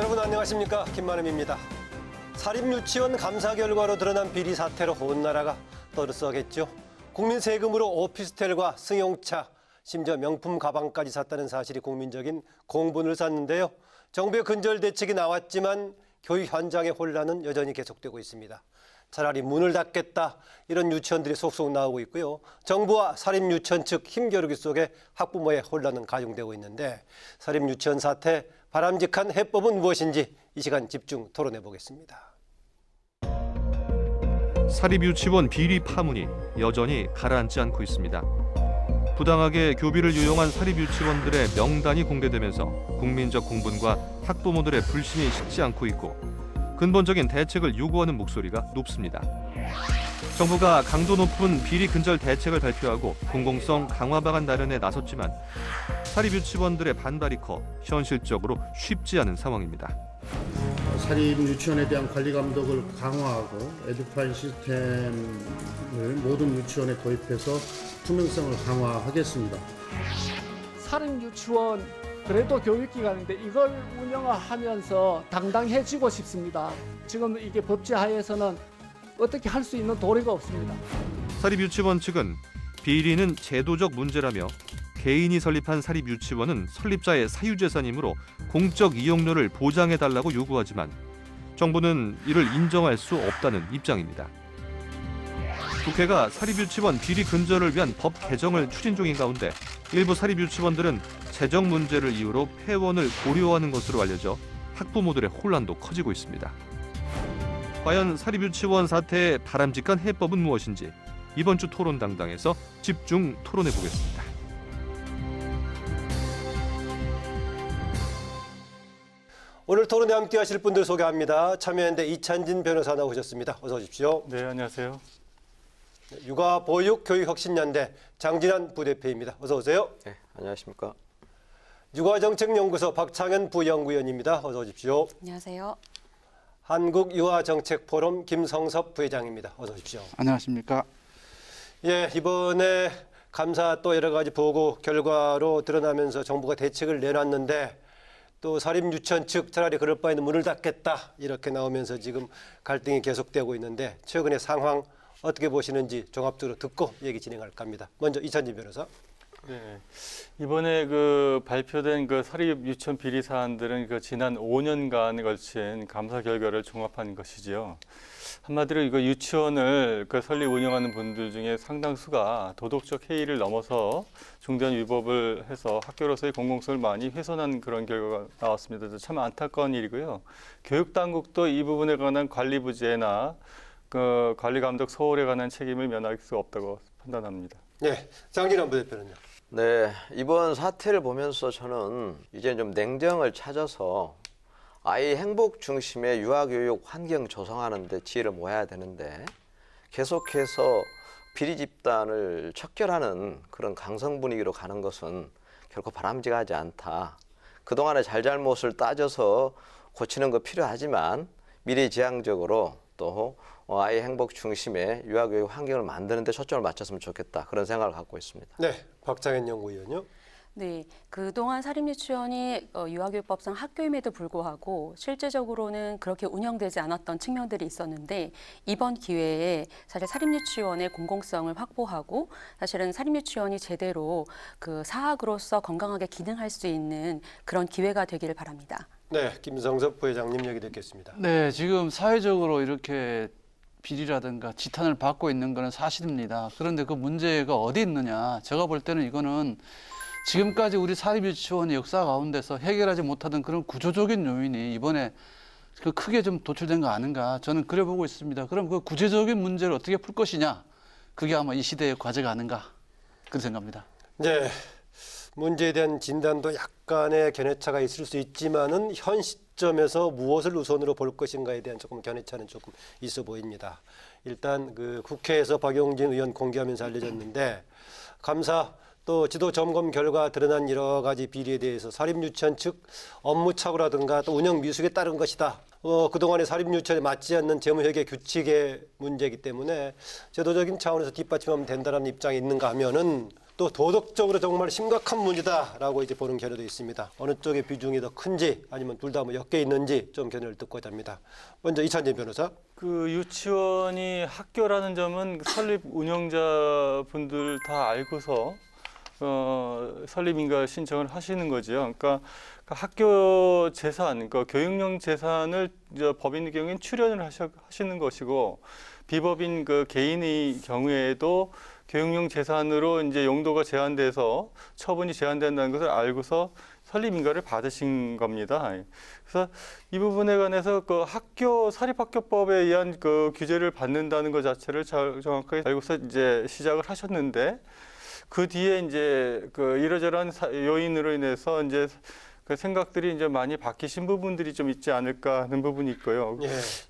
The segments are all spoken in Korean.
여러분 안녕하십니까, 김만음입니다. 사립유치원 감사 결과로 드러난 비리 사태로 온 나라가 떠들썩했죠. 국민 세금으로 오피스텔과 승용차, 심지어 명품 가방까지 샀다는 사실이 국민적인 공분을 샀는데요. 정부의 근절 대책이 나왔지만 교육 현장의 혼란은 여전히 계속되고 있습니다. 차라리 문을 닫겠다, 이런 유치원들이 속속 나오고 있고요. 정부와 사립유치원 측 힘겨루기 속에 학부모의 혼란은 가중되고 있는데, 사립유치원 사태 바람직한 해법은 무엇인지 이 시간 집중 토론해 보겠습니다. 사립유치원 비리 파문이 여전히 가라앉지 않고 있습니다. 부당하게 교비를 유용한 사립유치원들의 명단이 공개되면서 국민적 공분과 학부모들의 불신이 식지 않고 있고, 근본적인 대책을 요구하는 목소리가 높습니다. 정부가 강도 높은 비리 근절 대책을 발표하고 공공성 강화 방안 마련에 나섰지만 사립유치원들의 반발이 커 현실적으로 쉽지 않은 상황입니다. 사립유치원에 대한 관리 감독을 강화하고 에듀파인 시스템을 모든 유치원에 도입해서 투명성을 강화하겠습니다. 사립유치원 그래도 교육기관인데 이걸 운영하면서 당당해지고 싶습니다. 지금 이게 법제하에서는 어떻게 할 수 있는 도리가 없습니다. 사립유치원 측은 비리는 제도적 문제라며 개인이 설립한 사립유치원은 설립자의 사유재산이므로 공적 이용료를 보장해달라고 요구하지만 정부는 이를 인정할 수 없다는 입장입니다. 국회가 사립유치원 비리 근절을 위한 법 개정을 추진 중인 가운데 일부 사립유치원들은 재정 문제를 이유로 폐원을 고려하는 것으로 알려져 학부모들의 혼란도 커지고 있습니다. 과연 사립유치원 사태의 바람직한 해법은 무엇인지 이번 주 토론당당에서 집중 토론해 보겠습니다. 오늘 토론에 함께 하실 분들 소개합니다. 참여연대 이찬진 변호사 나오셨습니다. 어서 오십시오. 네, 안녕하세요. 육아보육교육혁신연대 장진환 부대표입니다. 어서 오세요. 네, 안녕하십니까. 육아정책연구소 박창현 부연구위원입니다. 어서 오십시오. 안녕하세요. 한국유아정책포럼 김성섭 부회장입니다. 어서 오십시오. 안녕하십니까. 예, 이번에 감사 또 여러 가지 보고 결과로 드러나면서 정부가 대책을 내놨는데 또 사립유치원 측 차라리 그럴 바에는 문을 닫겠다, 이렇게 나오면서 지금 갈등이 계속되고 있는데 최근의 상황 어떻게 보시는지 종합적으로 듣고 얘기 진행할까 합니다. 먼저 이찬진 변호사. 네, 이번에 발표된 사립 유치원 비리 사안들은 지난 5년간 걸친 감사 결과를 종합한 것이지요. 한마디로 이거 유치원을 설립 운영하는 분들 중에 상당수가 도덕적 해이를 넘어서 중대한 위법을 해서 학교로서의 공공성을 많이 훼손한 그런 결과가 나왔습니다. 참 안타까운 일이고요. 교육 당국도 이 부분에 관한 관리 부재나 관리 감독 소홀에 관한 책임을 면할 수 없다고 판단합니다. 네, 장진환 부대표는요. 네, 이번 사태를 보면서 저는 이제 좀 냉정을 찾아서 아이 행복 중심의 유아교육 환경 조성하는 데 지혜를 모아야 되는데 계속해서 비리 집단을 척결하는 그런 강성 분위기로 가는 것은 결코 바람직하지 않다. 그동안의 잘잘못을 따져서 고치는 거 필요하지만 미래지향적으로 또 아이 행복 중심의 유아교육 환경을 만드는 데 초점을 맞췄으면 좋겠다. 그런 생각을 갖고 있습니다. 네, 박창현 연구위원요. 네, 그동안 사립유치원이 유아교육법상 학교임에도 불구하고 실제적으로는 그렇게 운영되지 않았던 측면들이 있었는데 이번 기회에 사실 사립유치원의 공공성을 확보하고 사실은 사립유치원이 제대로 사학으로서 건강하게 기능할 수 있는 그런 기회가 되기를 바랍니다. 네, 김성섭 부회장님 얘기 듣겠습니다. 네, 지금 사회적으로 이렇게 비리라든가 지탄을 받고 있는 것은 사실입니다. 그런데 그 문제가 어디 있느냐? 제가 볼 때는 이거는 지금까지 우리 사립유치원의 역사 가운데서 해결하지 못하던 그런 구조적인 요인이 이번에 크게 좀 도출된 거 아닌가? 저는 그래 보고 있습니다. 그럼 그 구조적인 문제를 어떻게 풀 것이냐? 그게 아마 이 시대의 과제가 아닌가? 그런 생각합니다. 네, 문제에 대한 진단도 약간의 견해차가 있을 수 있지만은 현 시점에서 무엇을 우선으로 볼 것인가에 대한 조금 견해차는 조금 있어 보입니다. 일단 국회에서 박용진 의원 공개하면서 알려졌는데 감사 또 지도 점검 결과 드러난 여러 가지 비리에 대해서 사립유치원 측 업무 착오라든가 또 운영 미숙에 따른 것이다. 그동안의 사립유치원에 맞지 않는 재무회계 규칙의 문제이기 때문에 제도적인 차원에서 뒷받침하면 된다는 입장이 있는가 하면은 또 도덕적으로 정말 심각한 문제다라고 이제 보는 견해도 있습니다. 어느 쪽의 비중이 더 큰지 아니면 둘 다 뭐 엮여 있는지 좀 견해를 듣고자 합니다. 먼저 이찬진 변호사. 그 유치원이 학교라는 점은 설립 운영자분들 다 알고서 설립 인가 신청을 하시는 거죠. 그러니까 학교 재산, 그 교육용 재산을 법인의 경우에는 출연을 하시는 것이고 비법인 그 개인의 경우에도 교육용 재산으로 이제 용도가 제한돼서 처분이 제한된다는 것을 알고서 설립 인가를 받으신 겁니다. 그래서 이 부분에 관해서 그 사립학교법에 의한 그 규제를 받는다는 것 자체를 정확하게 알고서 이제 시작을 하셨는데 그 뒤에 이제 그 이러저러한 요인으로 인해서 이제 그 생각들이 이제 많이 바뀌신 부분들이 좀 있지 않을까 하는 부분이 있고요. 예.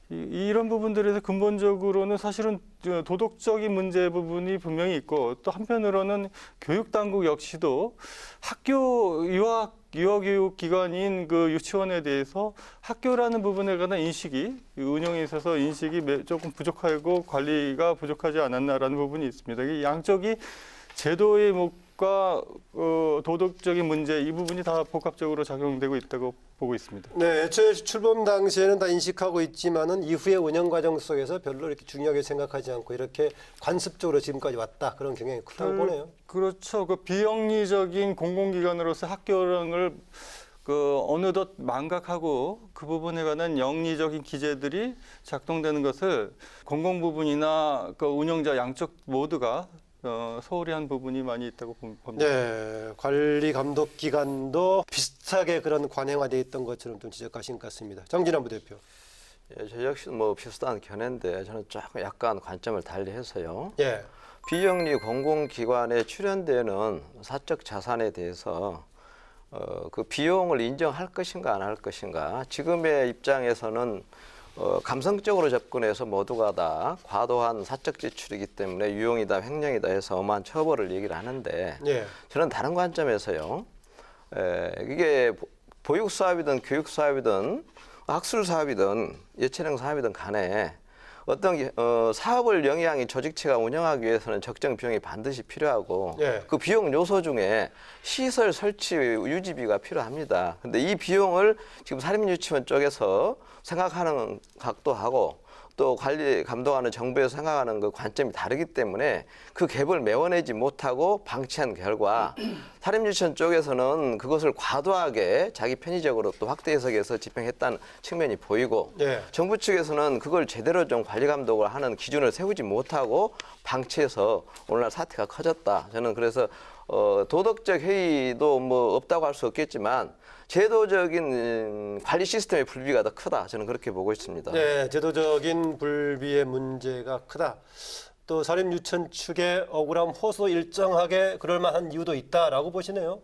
이런 부분들에서 근본적으로는 사실은 도덕적인 문제 부분이 분명히 있고 또 한편으로는 교육 당국 역시도 학교 유아교육 기관인 그 유치원에 대해서 학교라는 부분에 관한 인식이 운영에 있어서 인식이 조금 부족하고 관리가 부족하지 않았나라는 부분이 있습니다. 이 양쪽이 제도의 목과 도덕적인 문제 이 부분이 다 복합적으로 작용되고 있다고 보고 있습니다. 네, 애초에 출범 당시에는 다 인식하고 있지만은 이후의 운영 과정 속에서 별로 이렇게 중요하게 생각하지 않고 이렇게 관습적으로 지금까지 왔다 그런 경향이 크다고 보네요. 그렇죠. 그 비영리적인 공공기관으로서 학교를 어느덧 망각하고 그 부분에 관한 영리적인 기재들이 작동되는 것을 공공 부분이나 그 운영자 양쪽 모두가 소홀히 한 부분이 많이 있다고 봅니다. 네, 관리 감독 기관도 비슷하게 그런 관행화되어 있던 것처럼 좀 지적하신 것 같습니다. 정진환 부대표. 예, 저 역시 뭐 비슷한 견해인데 저는 조금 약간 관점을 달리해서요. 예. 비영리 공공기관에 출연되는 사적 자산에 대해서 그 비용을 인정할 것인가 안 할 것인가. 지금의 입장에서는 감성적으로 접근해서 모두가 다 과도한 사적 지출이기 때문에 유용이다 횡령이다 해서 엄한 처벌을 얘기를 하는데 예. 저는 다른 관점에서요. 이게 보육 사업이든 교육 사업이든 학술 사업이든 예체능 사업이든 간에 어떤 사업을 영위한 조직체가 운영하기 위해서는 적정 비용이 반드시 필요하고 예. 그 비용 요소 중에 시설 설치 유지비가 필요합니다. 근데 이 비용을 지금 사립유치원 쪽에서 생각하는 각도하고 또 관리 감독하는 정부에서 생각하는 그 관점이 다르기 때문에 그 갭을 메워내지 못하고 방치한 결과 사립유치원 쪽에서는 그것을 과도하게 자기 편의적으로 또 확대 해석해서 집행했다는 측면이 보이고 예. 정부 측에서는 그걸 제대로 좀 관리 감독을 하는 기준을 세우지 못하고 방치해서 오늘날 사태가 커졌다. 저는 그래서 도덕적 해이도 뭐 없다고 할 수 없겠지만 제도적인 관리 시스템의 불비가 더 크다. 저는 그렇게 보고 있습니다. 네, 제도적인 불비의 문제가 크다. 또 사립유치원 측의 억울함 호소 일정하게 그럴 만한 이유도 있다라고 보시네요.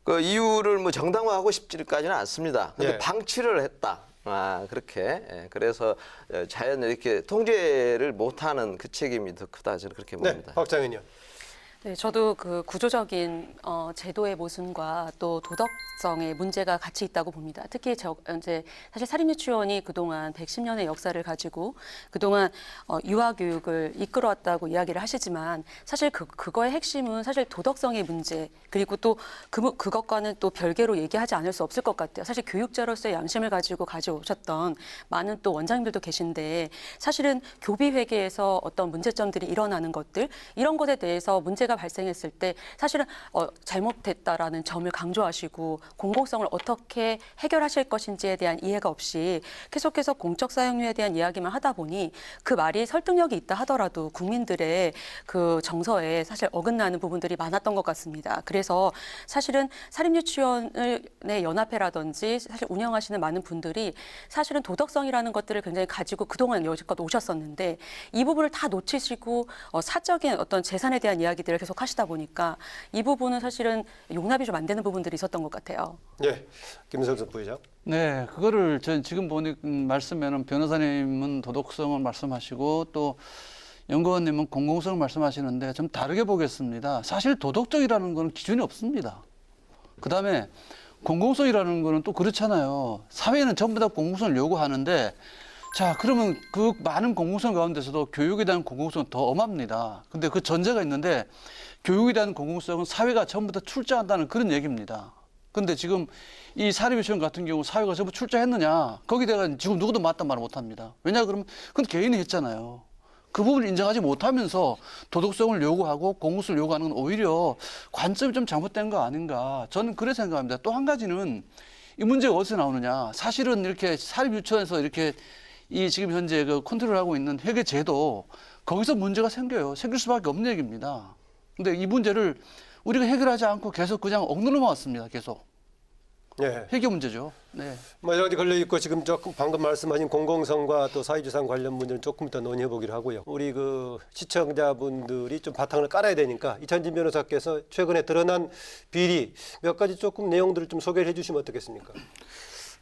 그 이유를 뭐 정당화하고 싶지까지는 않습니다. 근데 예. 방치를 했다. 그렇게. 예, 그래서 자연 이렇게 통제를 못하는 그 책임이 더 크다. 저는 그렇게 네, 봅니다. 박장현이요. 네, 저도 그 구조적인 제도의 모순과 또 도덕성의 문제가 같이 있다고 봅니다. 특히 이제 사실 사립유치원이 그동안 110년의 역사를 가지고 그동안 유아교육을 이끌어왔다고 이야기를 하시지만 사실 그거의 핵심은 사실 도덕성의 문제 그리고 또 그것과는 또 별개로 얘기하지 않을 수 없을 것 같아요. 사실 교육자로서의 양심을 가지고 가져오셨던 많은 또 원장님들도 계신데 사실은 교비 회계에서 어떤 문제점들이 일어나는 것들 이런 것에 대해서 문제가 발생했을 때 사실은 잘못됐다라는 점을 강조하시고 공공성을 어떻게 해결하실 것인지에 대한 이해가 없이 계속해서 공적 사용료에 대한 이야기만 하다 보니 그 말이 설득력이 있다 하더라도 국민들의 그 정서에 사실 어긋나는 부분들이 많았던 것 같습니다. 그래서 사실은 사립유치원의 연합회라든지 사실 운영하시는 많은 분들이 사실은 도덕성이라는 것들을 굉장히 가지고 그동안 여지껏 오셨었는데 이 부분을 다 놓치시고 사적인 어떤 재산에 대한 이야기들을 계속 하시다 보니까 이 부분은 사실은 용납이 좀 안 되는 부분들이 있었던 것 같아요. 네, 김성수 부회장. 네, 그거를 전 지금 보니 말씀에는 변호사님은 도덕성을 말씀하시고 또 연구원님은 공공성을 말씀하시는데 좀 다르게 보겠습니다. 사실 도덕적이라는 거는 기준이 없습니다. 그다음에 공공성이라는 거는 또 그렇잖아요. 사회는 전부 다 공공성을 요구하는데 자, 그러면 그 많은 공공성 가운데서도 교육에 대한 공공성은 더 엄합니다. 근데 그 전제가 있는데 교육에 대한 공공성은 사회가 전부 다 출자한다는 그런 얘기입니다. 근데 지금 이 사립유치원 같은 경우 사회가 전부 출자했느냐? 거기에 대한 지금 누구도 맞단 말을 못합니다. 왜냐 그러면 그건 개인이 했잖아요. 그 부분을 인정하지 못하면서 도덕성을 요구하고 공공성을 요구하는 건 오히려 관점이 좀 잘못된 거 아닌가. 저는 그렇게 생각합니다. 또 한 가지는 이 문제가 어디서 나오느냐. 사실은 이렇게 사립유치원에서 이렇게 이 지금 현재 그 컨트롤하고 있는 회계 제도 거기서 문제가 생겨요. 생길 수밖에 없는 얘기입니다. 근데 이 문제를 우리가 해결하지 않고 계속 그냥 억누르만 왔습니다. 계속. 예. 회계 문제죠. 네. 뭐 여러 가지 걸려 있고 지금 조금 방금 말씀하신 공공성과 또 사회주산 관련 문제는 조금 더 논의해 보기로 하고요. 우리 그 시청자분들이 좀 바탕을 깔아야 되니까 이찬진 변호사께서 최근에 드러난 비리 몇 가지 조금 내용들을 좀 소개해 주시면 어떻겠습니까?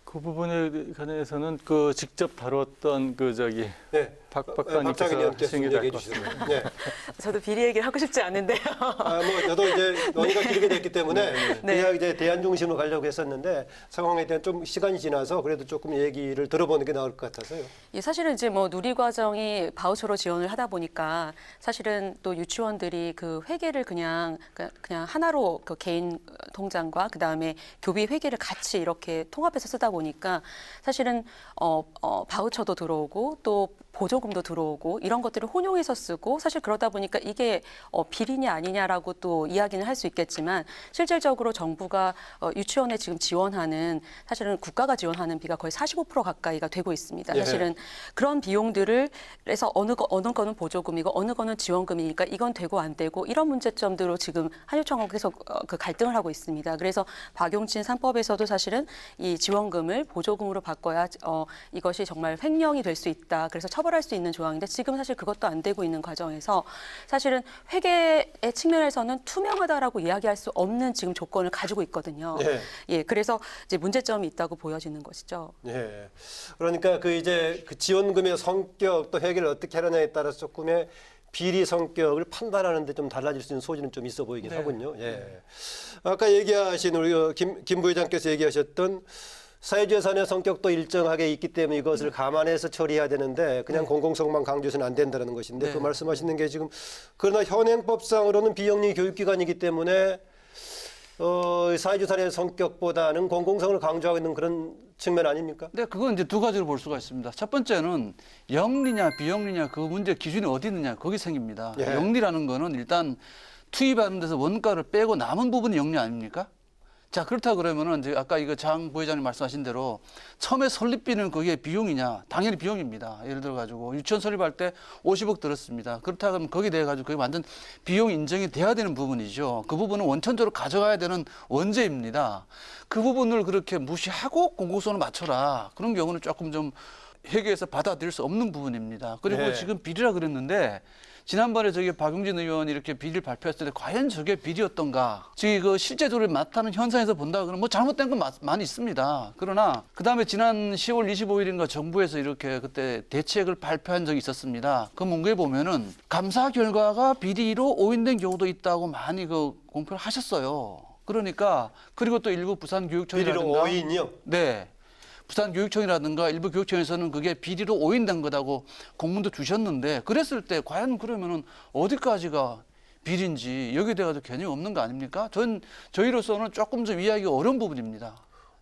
그 부분에 관해서는 그 직접 다뤘던 그 저기 네. 박 박장희 박사님께서 의원께서 하신 게 얘기해 나을 것 주시죠. 같습니다. 네. 저도 비리 얘기를 하고 싶지 않은데요. 뭐 저도 이제 논의가 길게 됐기 때문에 네. 그냥 이제 대안 중심으로 가려고 했었는데 상황에 대한 좀 시간이 지나서 그래도 조금 얘기를 들어보는 게 나을 것 같아서요. 예, 사실은 이제 뭐 누리과정이 바우처로 지원을 하다 보니까 사실은 또 유치원들이 그 회계를 그냥 하나로 그 개인 통장과 그 다음에 교비 회계를 같이 이렇게 통합해서 쓰다 보니까 사실은 바우처도 들어오고 또 보조금도 들어오고 이런 것들을 혼용해서 쓰고 사실 그러다 보니까 이게 비리냐 아니냐라고 또 이야기는 할 수 있겠지만 실질적으로 정부가 유치원에 지금 지원하는 사실은 국가가 지원하는 비가 거의 45% 가까이가 되고 있습니다. 예. 사실은 그런 비용들을 해서 어느 거는 보조금이고 어느 거는 지원금이니까 이건 되고 안 되고 이런 문제점들로 지금 한유총하고 계속 그 갈등을 하고 있습니다. 그래서 박용진 3법에서도 사실은 이 지원금을 보조금으로 바꿔야 이것이 정말 횡령이 될 수 있다. 그래서 처벌할 수 있는 조항인데 지금 사실 그것도 안 되고 있는 과정에서 사실은 회계의 측면에서는 투명하다라고 이야기할 수 없는 지금 조건을 가지고 있거든요. 예. 예, 그래서 이제 문제점이 있다고 보여지는 것이죠. 예. 그러니까 그 이제 그 지원금의 성격 또 회계를 어떻게 하느냐에 따라서 조금의 비리 성격을 판단하는데 좀 달라질 수 있는 소지는 좀 있어 보이긴 하군요. 예. 아까 얘기하신 우리 김 부회장께서 얘기하셨던 사회재산의 성격도 일정하게 있기 때문에 이것을 감안해서 처리해야 되는데 그냥 공공성만 강조해서는 안 된다는 것인데 그 말씀하시는 게 지금 그러나 현행법상으로는 비영리 교육기관이기 때문에 사회재산의 성격보다는 공공성을 강조하고 있는 그런 측면 아닙니까? 네, 그건 이제 두 가지로 볼 수가 있습니다. 첫 번째는 영리냐 비영리냐 그 문제 기준이 어디 있느냐 거기 생깁니다. 예. 영리라는 거는 일단 투입하는 데서 원가를 빼고 남은 부분이 영리 아닙니까? 자, 그렇다 그러면은 이제 아까 이거 장 부회장님 말씀하신 대로 처음에 설립비는 그게 비용이냐? 당연히 비용입니다. 예를 들어 가지고 유치원 설립할 때 50억 들었습니다. 그렇다 그러면 거기에 대해 가지고 그게 완전 비용 인정이 돼야 되는 부분이죠. 그 부분은 원천적으로 가져가야 되는 원죄입니다. 그 부분을 그렇게 무시하고 공공성을 맞춰라. 그런 경우는 조금 좀 회계에서 받아들일 수 없는 부분입니다. 그리고 네. 지금 비리라 그랬는데 지난번에 저기 박용진 의원이 이렇게 비리를 발표했을 때 과연 저게 비리였던가? 지금 그 실제적으로 나타나는 현상에서 본다 그러면 뭐 잘못된 건 많이 있습니다. 그러나 그다음에 지난 10월 25일인가 정부에서 이렇게 그때 대책을 발표한 적이 있었습니다. 그 문구에 보면은 감사 결과가 비리로 오인된 경우도 있다고 많이 그 공표를 하셨어요. 그러니까 그리고 또 일부 부산교육청이라든가 비리로 오인이요? 네. 부산교육청이라든가 일부 교육청에서는 그게 비리로 오인된 거다고 공문도 주셨는데 그랬을 때 과연 그러면은 어디까지가 비리인지 여기에 대해서 개념이 없는 거 아닙니까? 저희로서는 조금 좀 이해하기 어려운 부분입니다.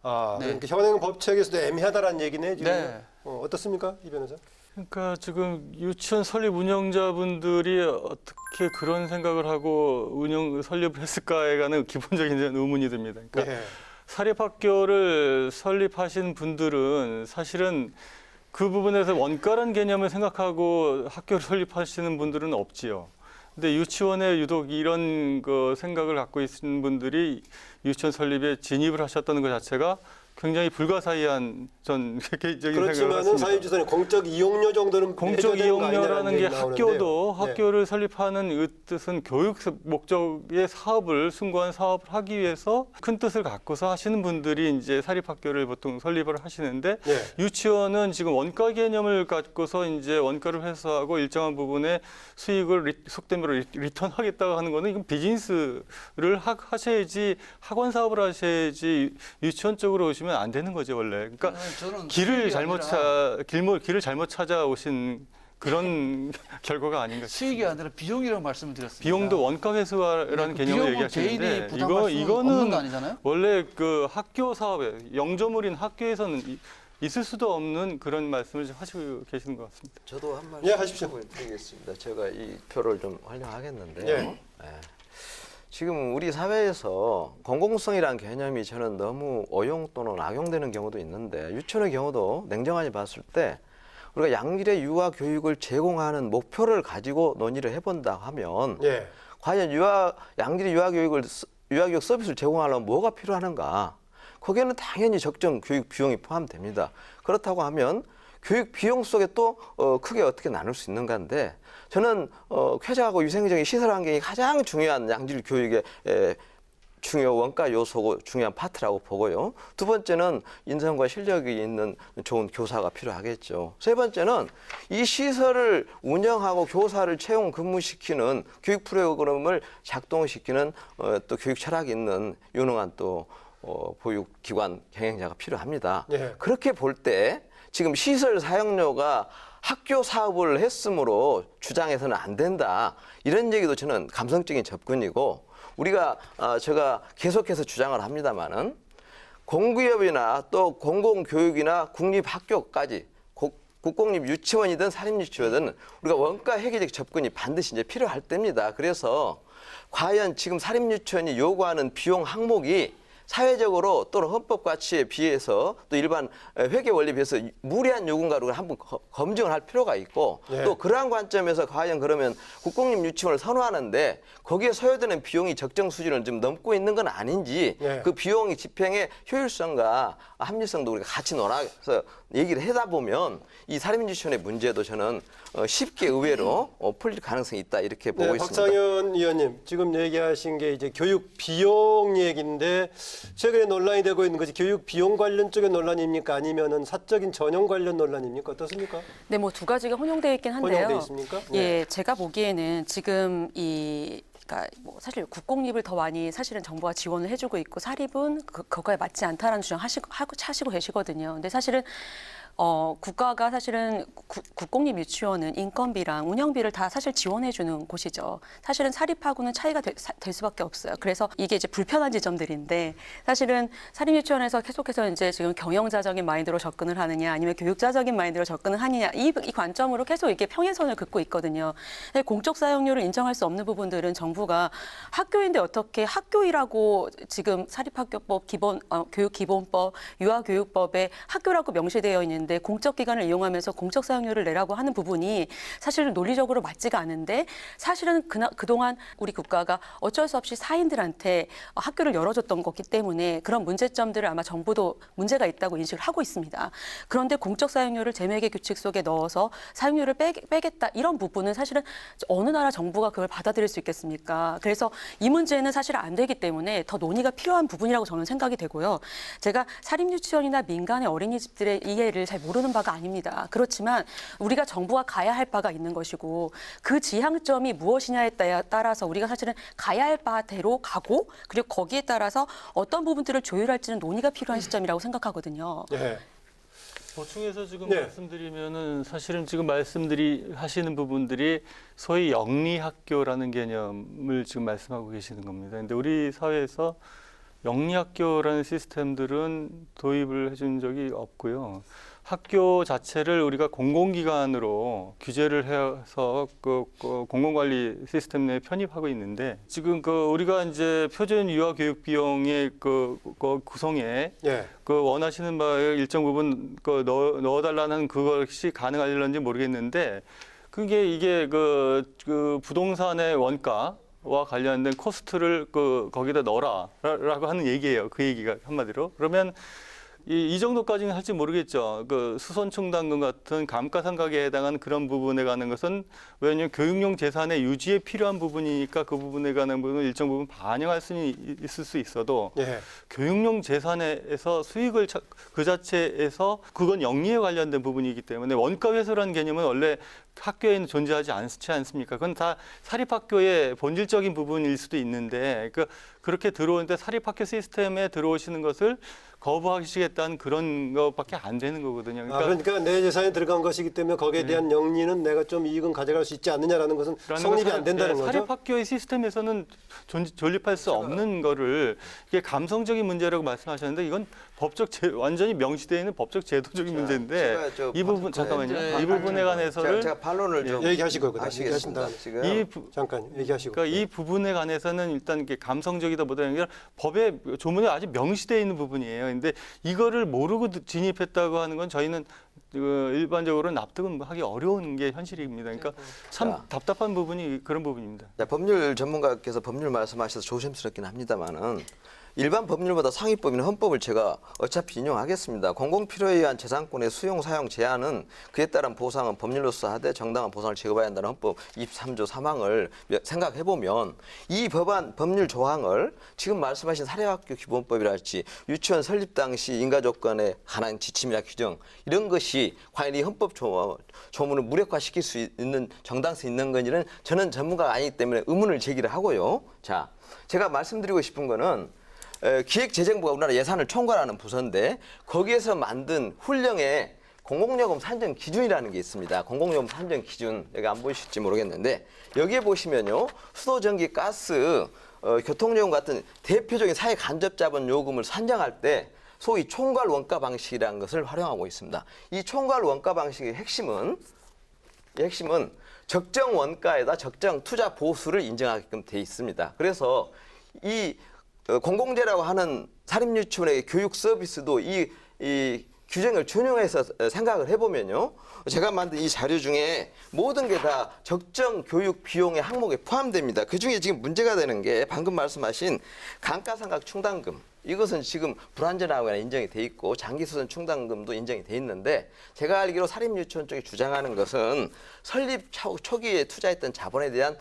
아, 네. 그러니까 현행 법책에서도 애매하다라는 얘기네 지금. 네. 어떻습니까, 이 변호사? 그러니까 지금 유치원 설립 운영자분들이 어떻게 그런 생각을 하고 설립을 했을까에 관한 기본적인 의문이 듭니다. 그러니까 예. 사립학교를 설립하신 분들은 사실은 그 부분에서 원가라는 개념을 생각하고 학교를 설립하시는 분들은 없지요. 근데 유치원에 유독 이런 그 생각을 갖고 있는 분들이 유치원 설립에 진입을 하셨다는 것 자체가 굉장히 불가사의한 전 개인적인 생각을 그렇지만은 했습니다. 사회주산의 공적 이용료 정도는 공적 해줘야 되는 거 이용료라는 아니냐는 게 얘기 나오는데요. 학교도 네. 학교를 설립하는 이 뜻은 교육 목적의 사업을 숭고한 사업을 하기 위해서 큰 뜻을 갖고서 하시는 분들이 이제 사립학교를 보통 설립을 하시는데 네. 유치원은 지금 원가 개념을 갖고서 이제 원가를 회수하고 일정한 부분의 수익을 속된 말로 리턴하겠다고 하는 거는 이건 비즈니스를 하셔야지 학원 사업을 하셔야지 유치원 쪽으로 오시면 안 되는 거죠 원래. 그러니까 저는 길을 수익이 잘못 아니라 길을 잘못 찾아오신 그런 결과가 아닌가 싶습니다. 수익이 아니라 비용이라고 말씀을 드렸습니다. 비용도 원가 회수라는 개념을 비용은 개인이 얘기하시는데 부담할 수는 없는 거 아니잖아요? 원래 그 학교 사업에 영조물인 학교에서는 있을 수도 없는 그런 말씀을 좀 하시고 계시는 것 같습니다. 저도 한 말씀 예, 하십시오. 드리겠습니다. 제가 이 표를 좀 활용하겠는데요. 예. 예. 지금 우리 사회에서 공공성이라는 개념이 저는 너무 어용 또는 악용되는 경우도 있는데 유치원의 경우도 냉정하게 봤을 때 우리가 양질의 유아 교육을 제공하는 목표를 가지고 논의를 해본다 하면 예. 과연 양질의 유아 교육 서비스를 제공하려면 뭐가 필요하는가? 거기에는 당연히 적정 교육 비용이 포함됩니다. 그렇다고 하면 교육 비용 속에 또 크게 어떻게 나눌 수 있는가인데 저는 쾌적하고 위생적인 시설 환경이 가장 중요한 양질 교육의 중요 원가 요소고 중요한 파트라고 보고요. 두 번째는 인성과 실력이 있는 좋은 교사가 필요하겠죠. 세 번째는 이 시설을 운영하고 교사를 채용 근무시키는 교육 프로그램을 작동시키는 또 교육 철학이 있는 유능한 또 보육기관 경영자가 필요합니다. 예. 그렇게 볼 때 지금 시설 사용료가 학교 사업을 했으므로 주장해서는 안 된다. 이런 얘기도 저는 감성적인 접근이고 우리가 제가 계속해서 주장을 합니다마는 공기업이나 또 공공교육이나 국립학교까지 국공립 유치원이든 사립유치원이든 우리가 원가 회계적 접근이 반드시 이제 필요할 때입니다. 그래서 과연 지금 사립유치원이 요구하는 비용 항목이 사회적으로 또는 헌법 가치에 비해서 또 일반 회계 원리에 비해서 무리한 요구인가를 한번 검증을 할 필요가 있고 예. 또 그러한 관점에서 과연 그러면 국공립 유치원을 선호하는데 거기에 소요되는 비용이 적정 수준을 좀 넘고 있는 건 아닌지 예. 그 비용의 집행의 효율성과 합리성도 우리가 같이 논해서 얘기를 하다 보면 이 사립유치원의 문제도 저는 쉽게 의외로 풀릴 가능성이 있다 이렇게 보고 네, 있습니다. 박상현 의원님 지금 얘기하신 게 이제 교육 비용 얘기인데 최근에 논란이 되고 있는 것이 교육 비용 관련 쪽의 논란입니까? 아니면은 사적인 전형 관련 논란입니까? 어떻습니까? 네, 뭐 두 가지가 혼용되어 있긴 한데요. 혼용돼 있습니까? 예, 제가 보기에는 지금 그러니까 뭐 사실 국공립을 더 많이 사실은 정부가 지원을 해주고 있고 사립은 그거에 맞지 않다라는 주장 하시고 계시거든요. 근데 사실은 국가가 사실은 국공립 유치원은 인건비랑 운영비를 다 사실 지원해주는 곳이죠. 사실은 사립하고는 차이가 될 수밖에 없어요. 그래서 이게 이제 불편한 지점들인데 사실은 사립 유치원에서 계속해서 이제 지금 경영자적인 마인드로 접근을 하느냐 아니면 교육자적인 마인드로 접근을 하느냐 이 관점으로 계속 이게 평행선을 긋고 있거든요. 근데 공적 사용료를 인정할 수 없는 부분들은 정부가 학교인데 어떻게 학교이라고 지금 사립학교법 교육기본법 유아교육법에 학교라고 명시되어 있는 데 공적 기관을 이용하면서 공적 사용료를 내라고 하는 부분이 사실은 논리적으로 맞지가 않은데 사실은 그동안 우리 국가가 어쩔 수 없이 사인들한테 학교를 열어줬던 거기 때문에 그런 문제점들을 아마 정부도 문제가 있다고 인식을 하고 있습니다. 그런데 공적 사용료를 재매개 규칙 속에 넣어서 사용료를 빼겠다 이런 부분은 사실은 어느 나라 정부가 그걸 받아들일 수 있겠습니까? 그래서 이 문제는 사실 안 되기 때문에 더 논의가 필요한 부분이라고 저는 생각이 되고요. 제가 사립유치원이나 민간의 어린이집들의 이해를 잘 모르는 바가 아닙니다. 그렇지만 우리가 정부가 가야 할 바가 있는 것이고 그 지향점이 무엇이냐에 따라서 우리가 사실은 가야 할 바대로 가고 그리고 거기에 따라서 어떤 부분들을 조율할지는 논의가 필요한 시점이라고 생각하거든요. 예. 보충해서 지금 네. 말씀드리면은 사실은 지금 하시는 부분들이 소위 영리학교라는 개념을 지금 말씀하고 계시는 겁니다. 근데 우리 사회에서 영리학교라는 시스템들은 도입을 해준 적이 없고요. 학교 자체를 우리가 공공기관으로 규제를 해서 그 공공관리 시스템 내에 편입하고 있는데 지금 우리가 이제 표준 유아 교육 비용의 그 구성에 예. 원하시는 바에 일정 부분 넣어달라는 그것이 가능할런지 모르겠는데 이게 그 부동산의 원가와 관련된 코스트를 거기다 넣어라라고 하는 얘기예요. 그 얘기가 한마디로. 그러면 이 정도까지는 할지 모르겠죠. 수선충당금 같은 감가상각에 해당하는 그런 부분에 관한 것은 왜냐하면 교육용 재산의 유지에 필요한 부분이니까 그 부분에 관한 부분은 일정 부분 반영할 수는 있을 수 있어도 예. 교육용 재산에서 수익을 그 자체에서 그건 영리에 관련된 부분이기 때문에 원가 회수라는 개념은 원래 학교에는 존재하지 않지 않습니까? 그건 다 사립학교의 본질적인 부분일 수도 있는데 그렇게 들어오는데 사립학교 시스템에 들어오시는 것을 거부하시겠다는 그런 것밖에 안 되는 거거든요. 그러니까 내 재산에 들어간 것이기 때문에 거기에 대한 영리는 내가 좀 이익은 가져갈 수 있지 않느냐라는 것은 성립이 안 된다는 거죠. 사립학교의 시스템에서는 존립할 수 없는 거를 이게 감성적인 문제라고 말씀하셨는데 이건 완전히 명시되어 있는 법적 제도적인 문제인데 이 부분 잠깐만요. 이 부분에 관해서는 제가 반론을 좀 얘기하시고 하시겠습니다. 잠깐 얘기하시고. 그러니까 이 부분에 관해서는 일단 이게 감성적이다보다 아니라 법의 조문에 아주 명시되어 있는 부분이에요. 근데 이거를 모르고 진입했다고 하는 건 저희는 일반적으로 납득은 하기 어려운 게 현실입니다. 그러니까 참 답답한 부분이 그런 부분입니다. 자, 법률 전문가께서 법률 말씀하셔서 조심스럽긴 합니다만은 일반 법률보다 상위법인 헌법을 제가 어차피 인용하겠습니다. 공공필요에 의한 재산권의 수용 사용 제한은 그에 따른 보상은 법률로서 하되 정당한 보상을 지급해야 한다는 헌법 23조 3항을 생각해 보면 이 법률 조항을 지금 말씀하신 사립학교 기본법이랄지 유치원 설립 당시 인가 조건에 관한 지침이나 규정 이런 것이 과연 이 헌법 조문을 무력화시킬 수 있는 정당성 있는 건지는 저는 전문가가 아니기 때문에 의문을 제기를 하고요. 자, 제가 말씀드리고 싶은 거는 기획재정부가 우리나라 예산을 총괄하는 부서인데 거기에서 만든 훈령에 공공요금 산정 기준이라는 게 있습니다. 공공요금 산정 기준, 여기 안 보이실지 모르겠는데 여기에 보시면요. 수도, 전기, 가스, 교통요금 같은 대표적인 사회 간접 자본 요금을 산정할 때 소위 총괄 원가 방식이라는 것을 활용하고 있습니다. 이 총괄 원가 방식의 핵심은 적정 원가에다 적정 투자 보수를 인정하게끔 돼 있습니다. 그래서 이 공공재라고 하는 사립유치원의 교육 서비스도 이 규정을 준용해서 생각을 해보면요. 제가 만든 이 자료 중에 모든 게 다 적정 교육 비용의 항목에 포함됩니다. 그중에 지금 문제가 되는 게 방금 말씀하신 감가상각 충당금. 이것은 지금 불완전하거나 인정이 돼 있고 장기수선 충당금도 인정이 돼 있는데 제가 알기로 사립유치원 쪽이 주장하는 것은 설립 초기에 투자했던 자본에 대한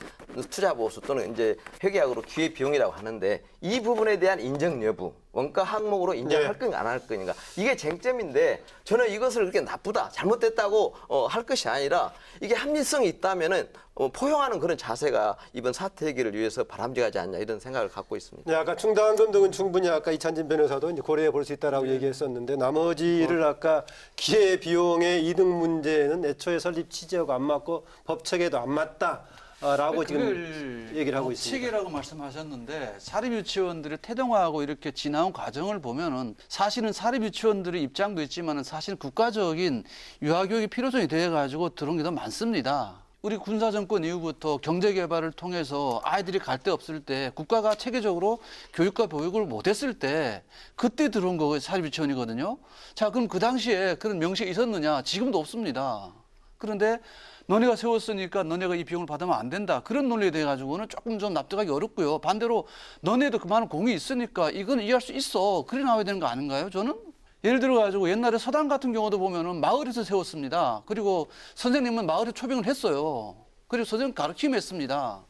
투자 보수 또는 이제 회계학으로 기회 비용이라고 하는데 이 부분에 대한 인정 여부, 원가 항목으로 인정할 건가 안 할 건가 이게 쟁점인데 저는 이것을 그렇게 나쁘다, 잘못됐다고 할 것이 아니라 이게 합리성이 있다면은 포용하는 그런 자세가 이번 사태 해결을 위해서 바람직하지 않냐 이런 생각을 갖고 있습니다. 네, 아까 충당금 등은 충분히 아까 이찬진 변호사도 이제 고려해 볼 수 있다라고 얘기했었는데 나머지를 아까 기회 비용의 이득 문제는 애초에 설립 취지하고 안 맞고 법책에도 안 맞다라고 지금 얘기를 하고 있습니다. 법칙이라고 말씀하셨는데 사립유치원들이 태동화하고 이렇게 지나온 과정을 보면은 사실은 사립유치원들의 입장도 있지만은 사실 국가적인 유아교육의 필요성이 되어 가지고 들어온 게 더 많습니다. 우리 군사정권 이후부터 경제개발을 통해서 아이들이 갈 데 없을 때 국가가 체계적으로 교육과 보육을 못했을 때 그때 들어온 거 사립유치원이거든요. 자, 그럼 그 당시에 그런 명시가 있었느냐? 지금도 없습니다. 그런데 너네가 세웠으니까 너네가 이 비용을 받으면 안 된다. 그런 논리에 대해 가지고는 조금 좀 납득하기 어렵고요. 반대로 너네도 그만한 공이 있으니까 이건 이해할 수 있어. 그래 나와야 되는 거 아닌가요? 저는? 예를 들어 가지고 옛날에 서당 같은 경우도 보면은 마을에서 세웠습니다. 그리고 선생님은 마을에 초빙을 했어요. 그리고 선생님 가르치면 했습니다.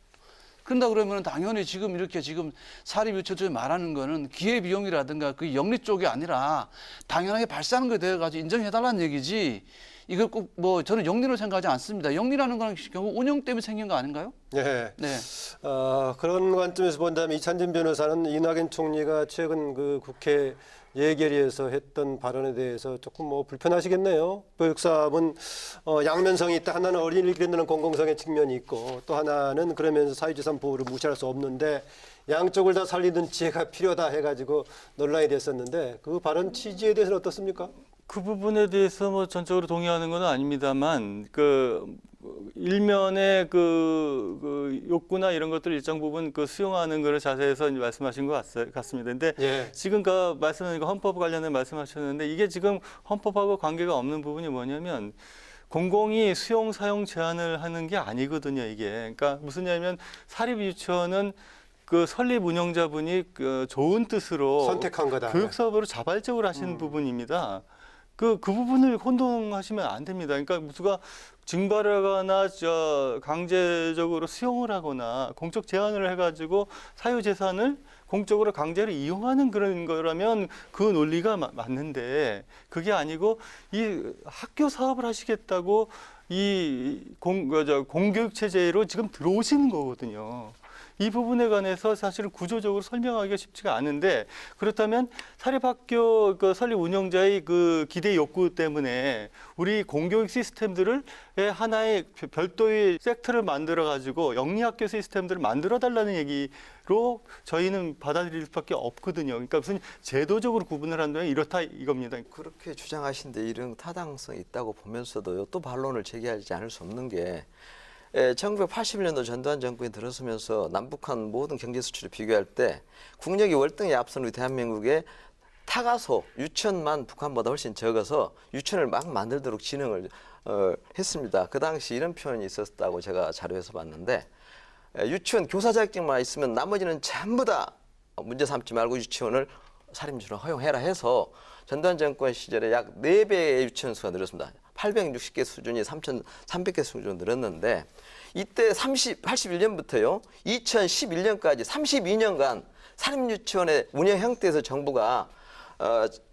그런다 그러면 당연히 지금 이렇게 지금 사립유치원 쪽에 말하는 거는 기회비용이라든가 그 영리 쪽이 아니라 당연하게 발생하는 거에 대해 가지고 인정해달라는 얘기지. 이걸 꼭 뭐 저는 영리로 생각하지 않습니다. 영리라는 건 결국 운영 때문에 생긴 거 아닌가요? 네. 네. 그런 관점에서 본다면 이찬진 변호사는 이낙연 총리가 최근 그 국회 예결위에서 했던 발언에 대해서 조금 뭐 불편하시겠네요. 교육사업은 양면성이 있다. 하나는 어린이를 기르는 공공성의 측면이 있고 또 하나는 그러면서 사회재산 보호를 무시할 수 없는데 양쪽을 다 살리는 지혜가 필요하다 해가지고 논란이 됐었는데 그 발언 취지에 대해서는 어떻습니까? 그 부분에 대해서 뭐 전적으로 동의하는 건 아닙니다만 일면의 그 욕구나 이런 것들 일정 부분 수용하는 그런 자세에서 이제 말씀하신 것 같습니다. 근데 지금 말씀하신 거 헌법 관련해 말씀하셨는데 이게 지금 헌법하고 관계가 없는 부분이 뭐냐면 공공이 수용 사용 제한을 하는 게 아니거든요. 이게 그러니까 무슨 얘기냐면 사립유치원은 그 설립 운영자분이 좋은 뜻으로 선택한 거다. 교육 사업으로 자발적으로 하시는 부분입니다. 그 부분을 혼동하시면 안 됩니다. 그러니까 누가 징발하거나 강제적으로 수용을 하거나 공적 제한을 해가지고 사유재산을 공적으로 강제로 이용하는 그런 거라면 그 논리가 맞는데 그게 아니고 이 학교 사업을 하시겠다고 공교육 체제로 지금 들어오시는 거거든요. 이 부분에 관해서 사실은 구조적으로 설명하기가 쉽지가 않은데, 그렇다면 사립학교 그 설립 운영자의 그 기대 욕구 때문에 우리 공교육 시스템들을 하나의 별도의 섹터를 만들어 가지고 영리학교 시스템들을 만들어 달라는 얘기로 저희는 받아들일 수밖에 없거든요. 그러니까 무슨 제도적으로 구분을 한다면 이렇다 이겁니다. 그렇게 주장하신데 이런 타당성이 있다고 보면서도요, 또 반론을 제기하지 않을 수 없는 게 1981년도 전두환 정권이 들어서면서 남북한 모든 경제 수출을 비교할 때 국력이 월등히 앞선 우리 대한민국의 타가소 유치원만 북한보다 훨씬 적어서 유치원을 막 만들도록 진흥을 했습니다. 그 당시 이런 표현이 있었다고 제가 자료에서 봤는데, 유치원 교사 자격증만 있으면 나머지는 전부 다 문제 삼지 말고 유치원을 사립유치원 허용해라 해서 전두환 정권 시절에 약 4배의 유치원 수가 늘었습니다. 860개 수준이 3,300개 수준으로 늘었는데, 이때 81년부터요 2011년까지 32년간 사립유치원의 운영 형태에서 정부가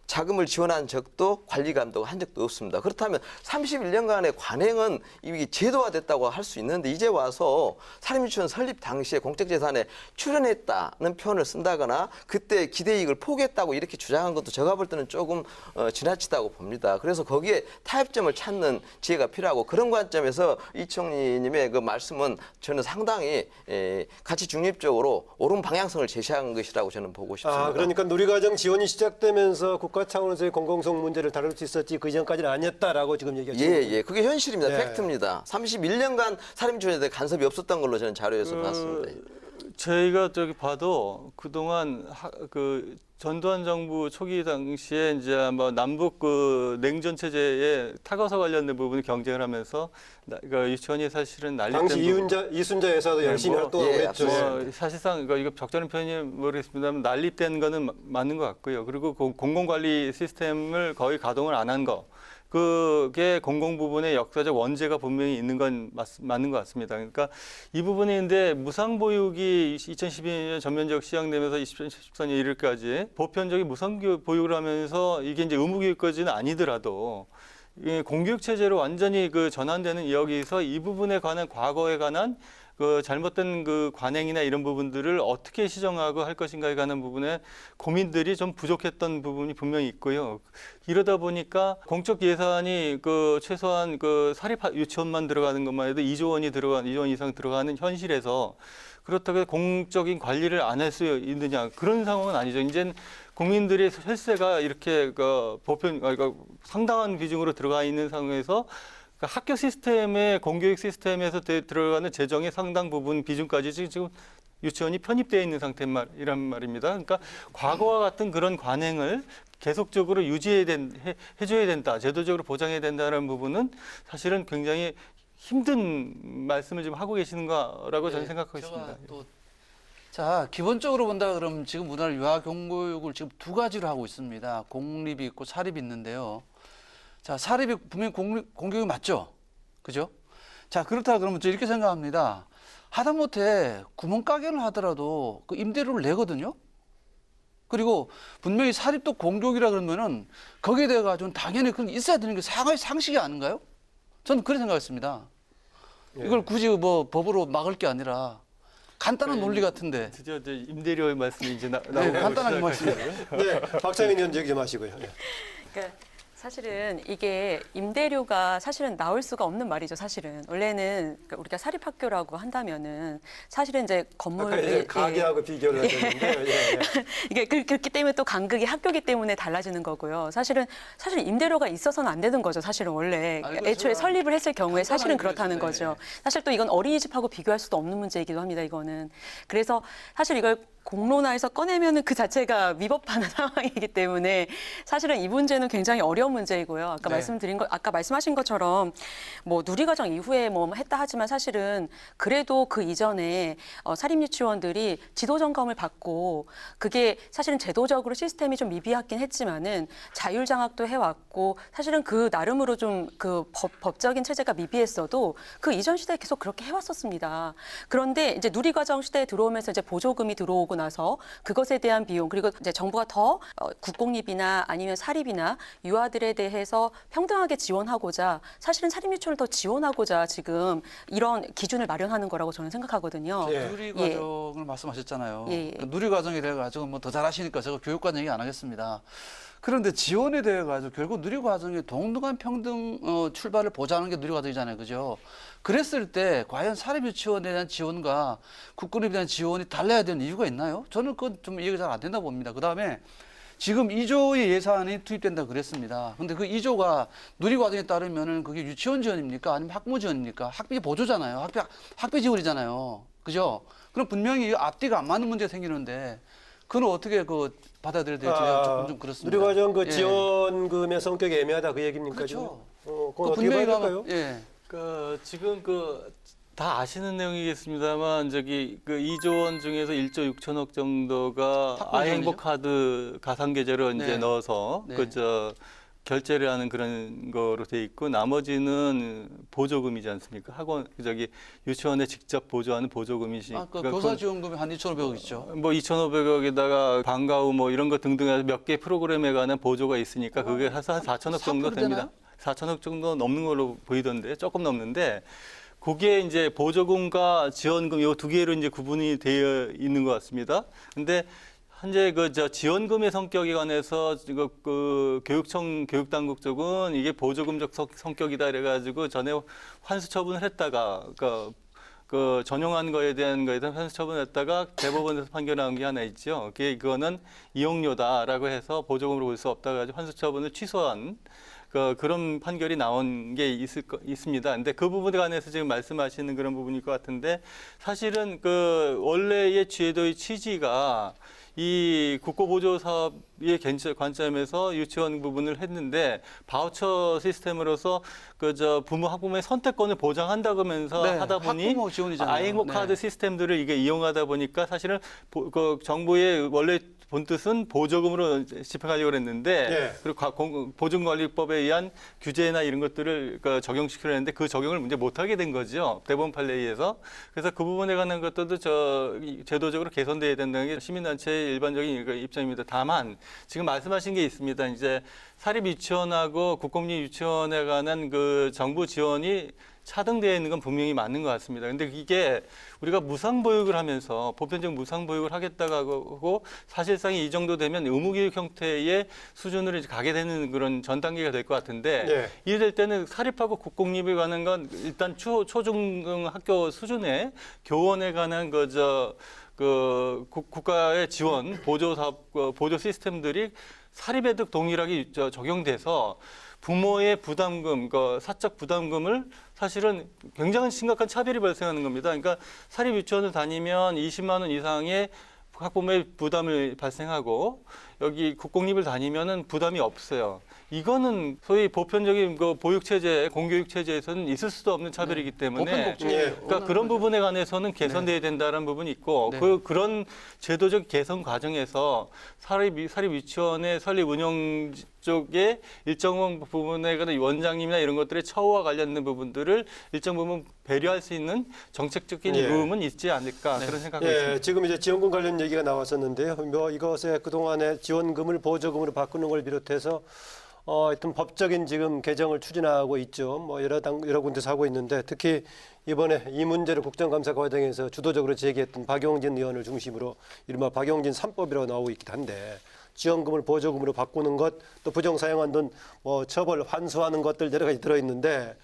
자금을 지원한 적도 관리 감독을 한 적도 없습니다. 그렇다면 31년간의 관행은 이미 제도화됐다고 할 수 있는데, 이제 와서 사립유치원 설립 당시에 공적재산에 출연했다는 표현을 쓴다거나 그때 기대이익을 포기했다고 이렇게 주장한 것도 제가 볼 때는 조금 지나치다고 봅니다. 그래서 거기에 타협점을 찾는 지혜가 필요하고, 그런 관점에서 이총리님의 그 말씀은 저는 상당히 가치 중립적으로 옳은 방향성을 제시한 것이라고 저는 보고 싶습니다. 그러니까 누리과정 지원이 시작되면서 국가 차원에서의 공공성 문제를 다룰 수 있었지 그 이전까지는 아니었다라고 지금 얘기하시는 거죠. 예, 그게 현실입니다. 예. 팩트입니다. 31년간 사립유치원에 대해 간섭이 없었던 걸로 저는 자료에서 봤습니다. 저희가 봐도 그동안 그 전두환 정부 초기 당시에 이제 아마 남북 그 냉전 체제에 타가서 관련된 부분을 경쟁을 하면서 그 유치원이 사실은 난립된 당시 이순자 여사도 열심히 활동하고 예, 했죠. 맞습니다. 사실상 이거 적절한 표현이 모르겠습니다만 난립된 거는 맞는 것 같고요. 그리고 공공관리 시스템을 거의 가동을 안 한 거. 그게 공공 부분의 역사적 원죄가 분명히 있는 건 맞는 것 같습니다. 그러니까 이 부분인데 무상보육이 2012년 전면적 시행되면서 2014년 1일까지 보편적인 무상보육을 하면서 이게 이제 의무교육까지는 아니더라도 공교육 체제로 완전히 그 전환되는 여기서 이 부분에 관한 과거에 관한 그 잘못된 그 관행이나 이런 부분들을 어떻게 시정하고 할 것인가에 관한 부분에 고민들이 좀 부족했던 부분이 분명히 있고요. 이러다 보니까 공적 예산이 그 최소한 그 사립 유치원만 들어가는 것만 해도 2조 원 이상 들어가는 현실에서 그렇다고 공적인 관리를 안 할 수 있느냐, 그런 상황은 아니죠. 이제는 국민들의 혈세가 이렇게 그 상당한 비중으로 들어가 있는 상황에서 학교 시스템의 공교육 시스템에서 들어가는 재정의 상당 부분 비중까지 지금 유치원이 편입되어 있는 상태이란 말입니다. 그러니까 과거와 같은 그런 관행을 계속적으로 해줘야 된다, 제도적으로 보장해야 된다는 부분은 사실은 굉장히 힘든 말씀을 지금 하고 계시는 거라고 저는 생각하고 있습니다. 자, 기본적으로 본다 그러면 지금 우리나라 유아교육을 지금 두 가지로 하고 있습니다. 공립이 있고 사립이 있는데요. 자, 사립이 분명히 공교육이 맞죠? 그죠? 자, 그렇다 그러면 저 이렇게 생각합니다. 하다못해 구멍가게를 하더라도 그 임대료를 내거든요? 그리고 분명히 사립도 공교육이라 그러면은 거기에 대해 가지고는 당연히 그런 게 있어야 되는 게 상식이 아닌가요? 저는 그렇게 생각했습니다. 이걸 굳이 뭐 법으로 막을 게 아니라 간단한 논리 같은데. 드디어 이제 임대료의 말씀이 이제 나오고 간단하게 말씀해요. 네, 박상인 의원 얘기 좀 하시고요. 네. 그러니까 사실은 이게 임대료가 사실은 나올 수가 없는 말이죠. 사실은 원래는 우리가 사립학교라고 한다면은 사실은 이제 건물 이제 가게하고 비교를 하셨는데 이게 그렇기 때문에 또 간극이 학교기 때문에 달라지는 거고요. 사실 임대료가 있어서는 안 되는 거죠. 사실은 원래 애초에 설립을 했을 경우에 사실은 그렇다는 거죠. 사실 또 이건 어린이집하고 비교할 수도 없는 문제이기도 합니다. 이거는 그래서 사실 이걸 공론화해서 꺼내면은 그 자체가 위법하는 상황이기 때문에 사실은 이 문제는 굉장히 어려운 문제이고요. 아까 말씀하신 것처럼 뭐 누리과정 이후에 뭐 했다 하지만 사실은 그래도 그 이전에 사립유치원들이 지도 점검을 받고 그게 사실은 제도적으로 시스템이 좀 미비하긴 했지만은 자율 장학도 해왔고 사실은 그 나름으로 좀 그 법적인 체제가 미비했어도 그 이전 시대에 계속 그렇게 해왔었습니다. 그런데 이제 누리과정 시대에 들어오면서 이제 보조금이 들어오고 나서 그것에 대한 비용 그리고 이제 정부가 더 국공립이나 아니면 사립이나 유아들에 대해서 평등하게 지원하고자 사실은 사립유치원을 더 지원하고자 지금 이런 기준을 마련하는 거라고 저는 생각하거든요. 예. 누리과정을 말씀하셨잖아요. 예. 그 누리과정에 대해 가지고 뭐 더 잘하시니까 제가 교육과정 얘기 안 하겠습니다. 그런데 지원에 대해 가지고 결국 누리과정이 동등한 평등 출발을 보장하는 게 누리과정이잖아요, 그죠? 그랬을 때 과연 사립유치원에 대한 지원과 국공립에 대한 지원이 달라야 되는 이유가 있나요? 저는 그건 좀 이해가 잘 안 된다고 봅니다. 그 다음에 지금 2조의 예산이 투입된다 그랬습니다. 근데 그 2조가 누리과정에 따르면은 그게 유치원 지원입니까? 아니면 학부 지원입니까? 학비 보조잖아요. 학비 지원이잖아요. 그죠? 그럼 분명히 앞뒤가 안 맞는 문제가 생기는데 그건 어떻게 받아들여야 될지 조금 좀 그렇습니다. 누리과정 예. 지원금의 성격이 애매하다 그 얘기입니까? 그렇죠. 지금? 그건 어떻게 분명히 봐야 될까요? 예. 지금 다 아시는 내용이겠습니다만 저기 2조 원 중에서 1조 6천억 정도가 학부 아이행복 카드 가상 계좌로 이제 네. 넣어서 네. 결제를 하는 그런 거로 돼 있고 나머지는 보조금이지 않습니까? 유치원에 직접 보조하는 보조금이시니까 아까 교사 지원금이 한 2,500억 있죠. 뭐 2,500억에다가 방과 후 뭐 이런 거 등등 해서 몇 개 프로그램에 관한 보조가 있으니까 그게 한 4천억 정도 4% 됩니다. 되나요? 4천억 정도 넘는 걸로 보이던데 조금 넘는데 그게 이제 보조금과 지원금 요 두 개로 이제 구분이 되어 있는 것 같습니다. 근데 현재 지원금의 성격에 관해서 교육청 교육당국 쪽은 이게 보조금적 성격이다 그래가지고 전에 환수 처분을 했다가 전용한 거에 대한 환수 처분을 했다가 대법원에서 판결 나온 게 하나 있죠. 그거는 이용료다라고 해서 보조금으로 볼 수 없다 가지고 환수 처분을 취소한 그런 판결이 나온 게 있습니다. 근데 그 부분에 관해서 지금 말씀하시는 그런 부분일 것 같은데 사실은 원래의 제도의 취지가 이 국고보조 사업의 관점에서 유치원 부분을 했는데 바우처 시스템으로서 부모 학부모의 선택권을 보장한다고 하면서 네, 하다 보니 학부모 지원이잖아요. 아이행복 네. 카드 시스템들을 이게 이용하다 보니까 사실은 정부의 원래 본 뜻은 보조금으로 집행하려고 했는데 예. 그리고 보증관리법에 의한 규제나 이런 것들을 적용시키려 했는데 그 적용을 이제 못하게 된 거죠. 대법원 판례에 의해서. 그래서 그 부분에 관한 것들도 제도적으로 개선돼야 된다는 게 시민단체의 일반적인 입장입니다. 다만 지금 말씀하신 게 있습니다. 이제 사립유치원하고 국공립 유치원에 관한 정부 지원이 차등되어 있는 건 분명히 맞는 것 같습니다. 근데 이게 우리가 무상보육을 하면서 보편적 무상보육을 하겠다고 하고 사실상 이 정도 되면 의무교육 형태의 수준으로 이제 가게 되는 그런 전 단계가 될 것 같은데 네. 이래 될 때는 사립하고 국공립에 관한 건 일단 초중 학교 수준의 교원에 관한 국가의 지원 보조 사업 보조 시스템들이 사립에도 동일하게 적용돼서 부모의 부담금, 사적 부담금을 사실은 굉장히 심각한 차별이 발생하는 겁니다. 그러니까 사립 유치원을 다니면 20만 원 이상의 학부모의 부담을 발생하고 여기 국공립을 다니면은 부담이 없어요. 이거는 소위 보편적인 보육 체제, 공교육 체제에서는 있을 수도 없는 차별이기 때문에 보편복지 예. 그러니까 그런 부분에 관해서는 개선돼야 된다는 부분이 있고 네. 그런 제도적 개선 과정에서 사립 유치원의 설립 운영 쪽에 일정 부분에 관한 원장님이나 이런 것들의 처우와 관련된 부분들을 일정 부분 배려할 수 있는 정책적인 예. 부분은 있지 않을까 그런 생각을 했습니다. 예, 지금 이제 지원금 관련 얘기가 나왔었는데요. 이것에 그동안에 지원금을 보조금으로 바꾸는 걸 비롯해서 하여튼 법적인 지금 개정을 추진하고 있죠. 여러 군데서 하고 있는데 특히 이번에 이 문제를 국정감사 과정에서 주도적으로 제기했던 박용진 의원을 중심으로 이른바 박용진 3법이라고 나오고 있긴 한데 지원금을 보조금으로 바꾸는 것, 또 부정 사용한 돈 처벌 환수하는 것들 여러 가지 들어있는데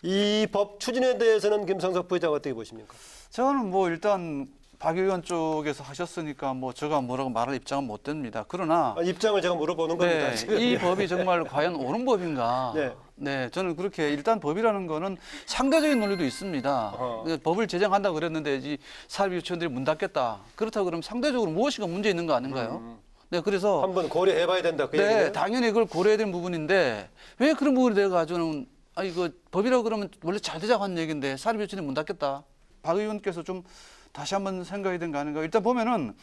이 법 추진에 대해서는 김성석 부회장 어떻게 보십니까? 저는 일단 박 의원 쪽에서 하셨으니까 제가 뭐라고 말할 입장은 못 됩니다. 그러나 입장을 제가 물어보는 겁니다. 네, 지금. 이 법이 정말 과연 옳은 법인가? 네. 네, 저는 그렇게 일단 법이라는 거는 상대적인 논리도 있습니다. 법을 제정한다고 그랬는데 사립 유치원들이 문 닫겠다. 그렇다고 그러면 상대적으로 무엇인가 문제 있는 거 아닌가요? 네, 그래서 한번 고려해봐야 된다. 그 네, 얘기는? 당연히 그걸 고려해야 되는 부분인데 왜 그런 부분에 대해 가지고는 이거 법이라고 그러면 원래 잘 되자고 하는 얘기인데 사립 유치원이 문 닫겠다. 박 의원께서 좀 다시 한번 생각해야 되는 거 아닌가? 일단 보면은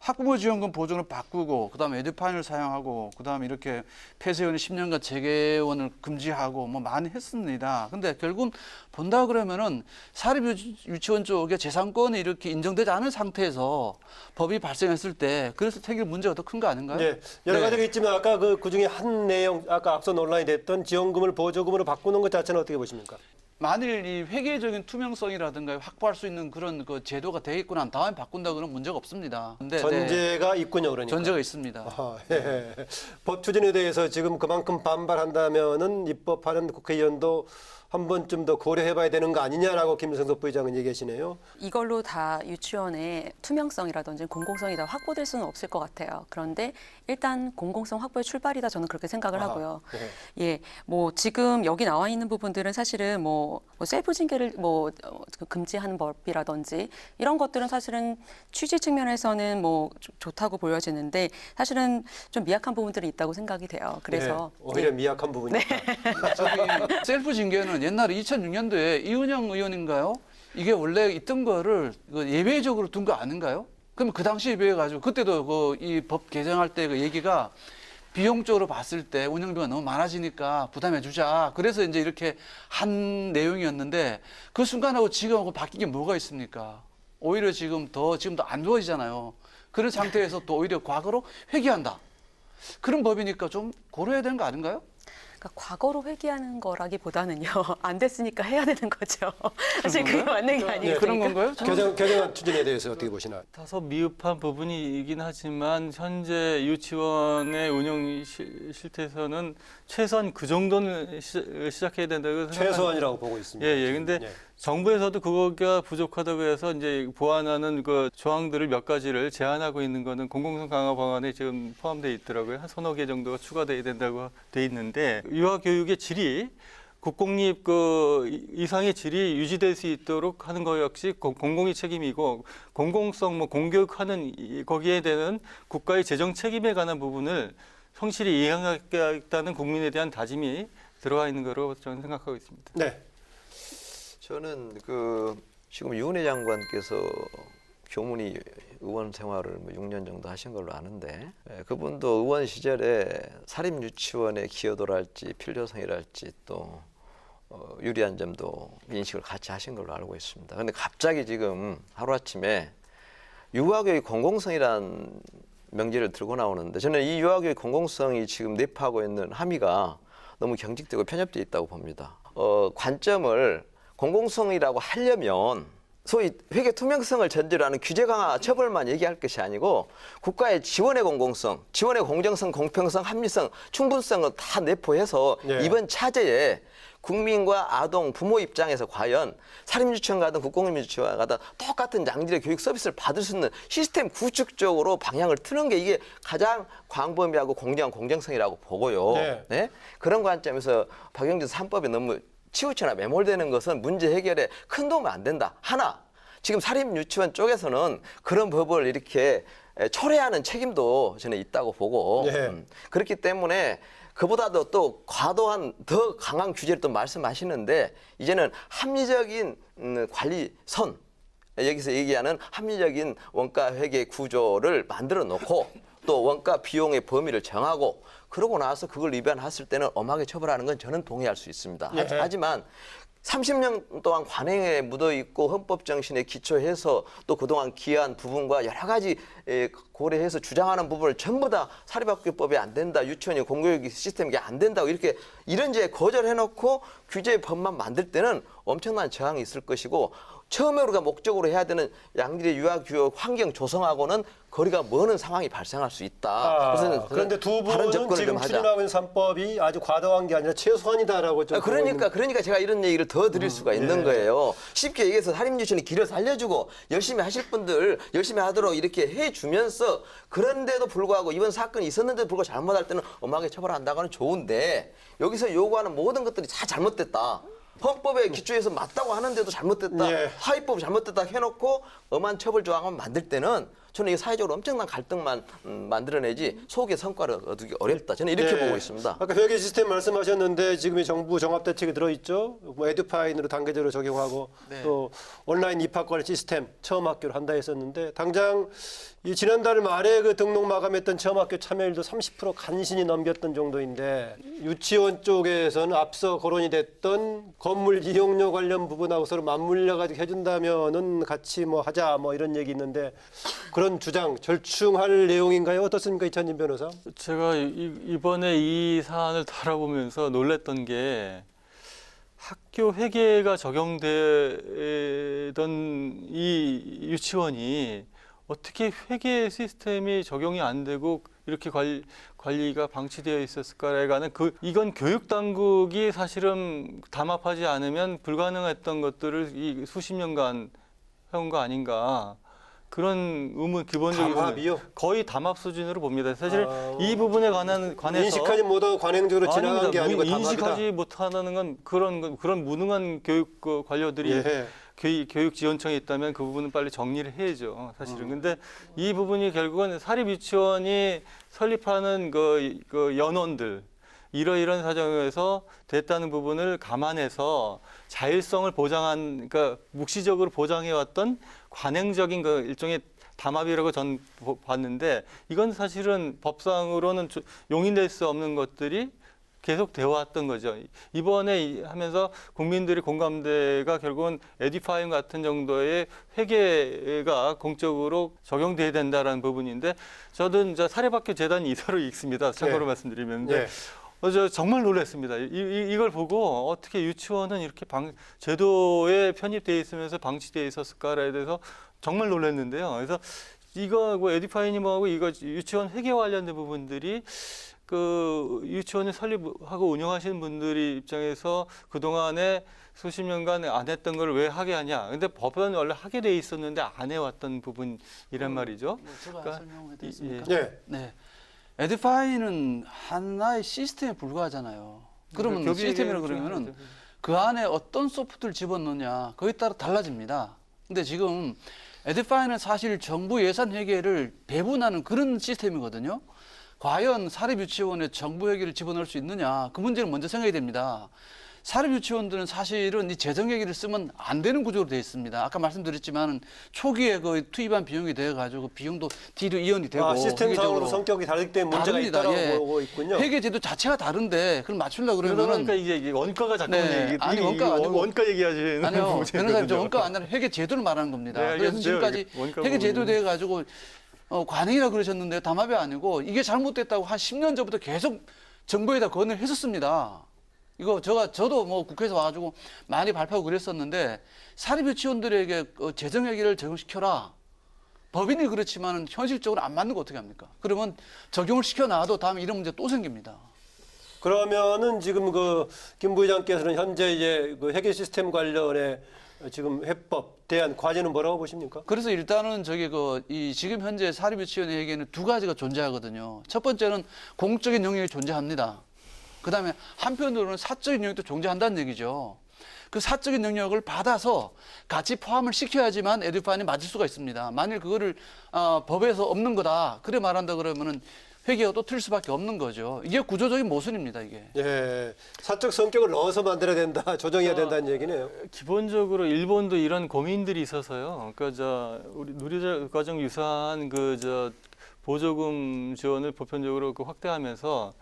학부모 지원금 보조를 바꾸고 그다음에 에듀파인을 사용하고 그다음에 이렇게 폐쇄원이 10년간 재개원을 금지하고 뭐 많이 했습니다. 근데 결국 본다 그러면은 사립유치원 쪽에 재산권이 이렇게 인정되지 않은 상태에서 법이 발생했을 때 그래서 생길 문제가 더 큰 거 아닌가요? 네, 여러 네. 가지가 있지만 아까 그중에 한 내용, 아까 앞서 논란이 됐던 지원금을 보조금으로 바꾸는 것 자체는 어떻게 보십니까? 만일 이 회계적인 투명성이라든가 확보할 수 있는 그런 그 제도가 돼 있고 난 다음에 바꾼다 그러면 문제가 없습니다. 근데 전제가 있군요, 그러니까. 전제가 있습니다. 아하, 예. 법 추진에 대해서 지금 그만큼 반발한다면은 입법하는 국회의원도 한 번쯤 더 고려해봐야 되는 거 아니냐라고 김성섭 부의장은 얘기하시네요. 이걸로 다 유치원의 투명성이라든지 공공성이 다 확보될 수는 없을 것 같아요. 그런데 일단 공공성 확보의 출발이다 저는 그렇게 생각을 아하, 하고요. 네. 예, 뭐 지금 여기 나와 있는 부분들은 사실은 뭐 셀프 징계를 금지하는 법이라든지 이런 것들은 사실은 취지 측면에서는 뭐 좋다고 보여지는데 사실은 좀 미약한 부분들이 있다고 생각이 돼요. 그래서 네, 오히려 미약한 부분이다. 저기 셀프 징계는 옛날에 2006년도에 이은영 의원인가요? 이게 원래 있던 거를 예외적으로 둔 거 아닌가요? 그러면 그 당시에 비해가지고 그때도 이 법 개정할 때 그 얘기가 비용적으로 봤을 때 운영비가 너무 많아지니까 부담해주자. 그래서 이제 이렇게 한 내용이었는데 그 순간하고 지금하고 바뀐 게 뭐가 있습니까? 오히려 지금도 안 좋아지잖아요. 그런 상태에서 또 오히려 과거로 회귀한다. 그런 법이니까 좀 고려해야 되는 거 아닌가요? 그러니까 과거로 회귀하는 거라기보다는요. 안 됐으니까 해야 되는 거죠. 사실 그게 맞는 게 아니에요. 그런 건가요? 개정안 추진에 대해서 어떻게 보시나? 다소 미흡한 부분이긴 하지만 현재 유치원의 운영 실태에서는 최소한 그 정도는 시작해야 된다고 생각합니다. 최소한이라고 보고 있습니다. 예, 근데 예. 정부에서도 그거가 부족하다고 해서 이제 보완하는 그 조항들을 몇 가지를 제한하고 있는 거는 공공성 강화 방안에 지금 포함되어 있더라고요. 한 서너 개 정도가 추가돼야 된다고 돼 있는데 유아 교육의 질이 국공립 이상의 질이 유지될 수 있도록 하는 것 역시 공공의 책임이고 공공성 공교육하는 거기에 대한 국가의 재정 책임에 관한 부분을 성실히 이행하겠다는 국민에 대한 다짐이 들어가 있는 거로 저는 생각하고 있습니다. 네. 저는 지금 유은혜 장관께서 교문위 의원 생활을 6년 정도 하신 걸로 아는데 그분도 의원 시절에 사립유치원의 기여도랄지 필요성이랄지 또 유리한 점도 인식을 같이 하신 걸로 알고 있습니다. 그런데 갑자기 지금 하루아침에 유아교육 공공성이라는 명제를 들고 나오는데 저는 이 유아교육 공공성이 지금 내포하고 있는 함의가 너무 경직되고 편협되어 있다고 봅니다. 관점을 공공성이라고 하려면 소위 회계 투명성을 전제로 하는 규제 강화 처벌만 얘기할 것이 아니고 국가의 지원의 공공성, 지원의 공정성, 공평성, 합리성, 충분성을 다 내포해서 예. 이번 차제에 국민과 아동, 부모 입장에서 과연 사립유치원 가든 국공립유치원 가든 똑같은 양질의 교육 서비스를 받을 수 있는 시스템 구축적으로 방향을 트는 게 이게 가장 광범위하고 공정한 공정성이라고 보고요. 네. 네? 그런 관점에서 박영진 3법이 너무 치우쳐나 매몰되는 것은 문제 해결에 큰 도움이 안 된다. 하나, 지금 사립유치원 쪽에서는 그런 법을 이렇게 초래하는 책임도 저는 있다고 보고 네. 그렇기 때문에 그보다도 또 과도한 더 강한 규제를 또 말씀하시는데 이제는 합리적인 관리선 여기서 얘기하는 합리적인 원가 회계 구조를 만들어 놓고 또 원가 비용의 범위를 정하고 그러고 나서 그걸 위반했을 때는 엄하게 처벌하는 건 저는 동의할 수 있습니다. 예. 하지만 30년 동안 관행에 묻어 있고 헌법 정신에 기초해서 또 그동안 기여한 부분과 여러 가지 고려해서 주장하는 부분을 전부 다 사립학교법이 안 된다, 유치원이 공교육 시스템이 안 된다고 이렇게 이런저에 거절해놓고 규제법만 만들 때는 엄청난 저항이 있을 것이고 처음에 우리가 목적으로 해야 되는 양질의 유아교육 환경 조성하고는 거리가 먼 상황이 발생할 수 있다. 그런데 두 다른 분은 접근을 지금 좀 하자. 추진하고 있는 3법이 아주 과도한 게 아니라 최소한이다라고 좀 보고 그러니까 제가 이런 얘기를 더 드릴 수가 있는 예. 거예요. 쉽게 얘기해서 사립유치원이 길을 살려주고 열심히 하실 분들 열심히 하도록 이렇게 해주면서 그런데도 불구하고 이번 사건이 있었는데도 불구하고 잘못할 때는 엄하게 처벌한다고 하는 좋은데 여기서 요구하는 모든 것들이 다 잘못됐다. 헌법에 기초해서 맞다고 하는데도 잘못됐다. 예. 하위법이 잘못됐다 해놓고 엄한 처벌 조항을 만들 때는 저는 이게 사회적으로 엄청난 갈등만 만들어내지 속의 성과를 얻기 어렵다. 저는 이렇게 보고 있습니다. 아까 회계 시스템 말씀하셨는데 지금의 정부 종합대책이 들어있죠. 뭐 에듀파인으로 단계적으로 적용하고 또 온라인 입학 관리 시스템 처음 학교를 한다 했었는데 당장 이 지난달 말에 그 등록 마감했던 처음 학교 참여율도 30% 간신히 넘겼던 정도인데 유치원 쪽에서는 앞서 거론이 됐던 건물 이용료 관련 부분하고 서로 맞물려 가지고 해준다면은 같이 뭐 하자 뭐 이런 얘기 있는데 그런 주장 절충할 내용인가요? 어떻습니까, 이찬진 변호사? 제가 이번에 이 사안을 다뤄보면서 놀랬던 게 학교 회계가 적용되던 이 유치원이 어떻게 회계 시스템이 적용이 안 되고 이렇게 관리가 방치되어 있었을까라는 이건 교육 당국이 사실은 담합하지 않으면 불가능했던 것들을 이 수십 년간 해온 거 아닌가. 그런 의문, 기본적인 담합이요? 거의 담합 수준으로 봅니다. 사실 이 부분에 관해서 인식하지 못하고 관행적으로 지나간 게 아니고 담합이다. 인식하지 못하는 건 그런 무능한 교육 관료들이 예. 교육지원청에 있다면 그 부분은 빨리 정리를 해야죠, 사실은. 근데 이 부분이 결국은 사립유치원이 설립하는 그 연원들, 이러이런 사정에서 됐다는 부분을 감안해서 자율성을 그러니까 묵시적으로 보장해왔던 관행적인 그 일종의 담합이라고 전 봤는데 이건 사실은 법상으로는 용인될 수 없는 것들이 계속 되어 왔던 거죠. 이번에 하면서 국민들의 공감대가 결국은 에듀파인 같은 정도의 회계가 공적으로 적용돼야 된다라는 부분인데 저도 이제 사립학교 재단 이사로 있습니다. 참고로 말씀드리면. 네. 저 정말 놀랐습니다. 이걸 보고 어떻게 유치원은 이렇게 제도에 편입되어 있으면서 방치되어 있었을까에 대해서 정말 놀랐는데요. 그래서 이거 뭐 에듀파인이 뭐하고 이거 유치원 회계 관련된 부분들이 그 유치원을 설립하고 운영하시는 분들이 입장에서 그동안에 수십 년간 안 했던 걸 왜 하게 하냐. 근데 법은 원래 하게 돼 있었는데 안 해왔던 부분이란 말이죠. 제가 그러니까 설명해 드리겠습니까? 네. 네. 에듀파이는 하나의 시스템에 불과하잖아요. 그러면 교비 시스템이라 얘기를 좀 그러면은 하죠. 그 안에 어떤 소프트를 집어넣느냐 거기에 따라 달라집니다. 근데 지금 에듀파이는 사실 정부 예산 회계를 배분하는 그런 시스템이거든요. 과연 사립유치원에 정부 회계를 집어넣을 수 있느냐 그 문제는 먼저 생각이 됩니다. 사립유치원들은 사실은 이 재정회계를 쓰면 안 되는 구조로 되어 있습니다. 아까 말씀드렸지만 초기에 그 투입한 비용이 되어가지고 비용도 뒤로 이연이 되고 시스템상으로 성격이 다르기 때문에 문제가 다릅니다. 있다고 예. 보고 있군요. 회계제도 자체가 다른데 그걸 맞추려고 그러면은 그러니까 이게 원가가 자꾸 네. 아니, 원가가 아니고 원가 얘기하시는 아니요 문제거든요. 변호사님 저 원가 아니라 회계제도를 말하는 겁니다. 네, 그래서 지금까지 원가 회계제도 부분은. 돼가지고 관행이라 그러셨는데 담합이 아니고 이게 잘못됐다고 한 10년 전부터 계속 정부에다 건의를 했었습니다. 이거 저도 뭐 국회에서 와가지고 많이 발표하고 그랬었는데 사립유치원들에게 재정회계를 적용시켜라. 법인이 그렇지만 현실적으로 안 맞는 거 어떻게 합니까? 그러면 적용을 시켜놔도 다음에 이런 문제 또 생깁니다. 그러면은 지금 그 김 부회장께서는 현재 이제 그 회계 시스템 관련해 지금 해법 대안 과제는 뭐라고 보십니까? 그래서 일단은 이 지금 현재 사립유치원에게는 두 가지가 존재하거든요. 첫 번째는 공적인 영역이 존재합니다. 그다음에 한편으로는 사적인 영역도 존재한다는 얘기죠. 그 사적인 영역을 받아서 같이 포함을 시켜야지만 에듀파인이 맞을 수가 있습니다. 만일 그거를 법에서 없는 거다 그래 말한다 그러면은 회계가 또 틀릴 수밖에 없는 거죠. 이게 구조적인 모순입니다, 이게. 예, 사적 성격을 넣어서 만들어야 된다, 조정해야 된다는 얘기네요. 기본적으로 일본도 이런 고민들이 있어서요. 그러니까 우리 누리과정 유사한 보조금 지원을 보편적으로 확대하면서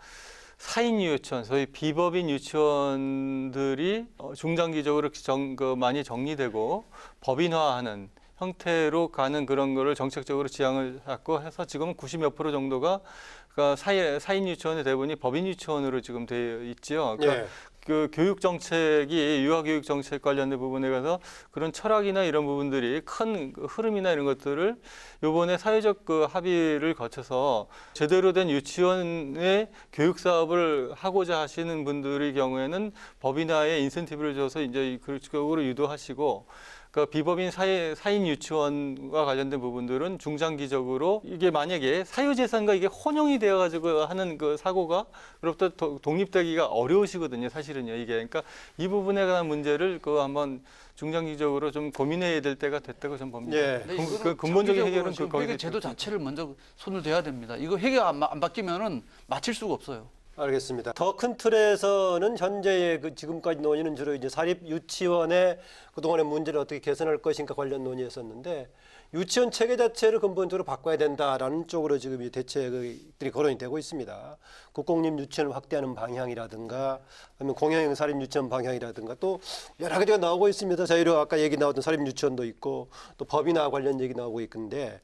사인 유치원, 소위 비법인 유치원들이 중장기적으로 많이 정리되고 법인화하는 형태로 가는 그런 거를 정책적으로 지향을 잡고 해서 지금은 90몇 % 정도가 그러니까 사인 유치원의 대부분이 법인 유치원으로 지금 되어 있지요. 그러니까 예. 그 교육 정책이 유아교육 정책 관련된 부분에 가서 그런 철학이나 이런 부분들이 큰 흐름이나 이런 것들을 요번에 사회적 합의를 거쳐서 제대로 된 유치원의 교육 사업을 하고자 하시는 분들의 경우에는 법인화에 인센티브를 줘서 이제 그쪽으로 유도하시고 그 비법인 사인 유치원과 관련된 부분들은 중장기적으로 이게 만약에 사유재산과 이게 혼용이 되어가지고 하는 그 사고가 그로부터 독립되기가 어려우시거든요. 사실은요. 이게 그러니까 이 부분에 관한 문제를 그 한번 중장기적으로 좀 고민해야 될 때가 됐다고 저는 봅니다. 예. 근데 이거는 그 근본적인 해결은 지금 거기서 회계 제도 자체를 먼저 손을 대야 됩니다. 이거 회계 안 바뀌면은 맞힐 수가 없어요. 알겠습니다. 더 큰 틀에서는 현재의 그 지금까지 논의는 주로 이제 사립 유치원의 그동안의 문제를 어떻게 개선할 것인가 관련 논의였었는데 유치원 체계 자체를 근본적으로 바꿔야 된다라는 쪽으로 지금 이 대책들이 거론이 되고 있습니다. 국공립 유치원을 확대하는 방향이라든가 아니면 공영형 사립 유치원 방향이라든가 또 여러 가지가 나오고 있습니다. 저희로 아까 얘기 나왔던 사립 유치원도 있고 또 법이나 관련 얘기 나오고 있는데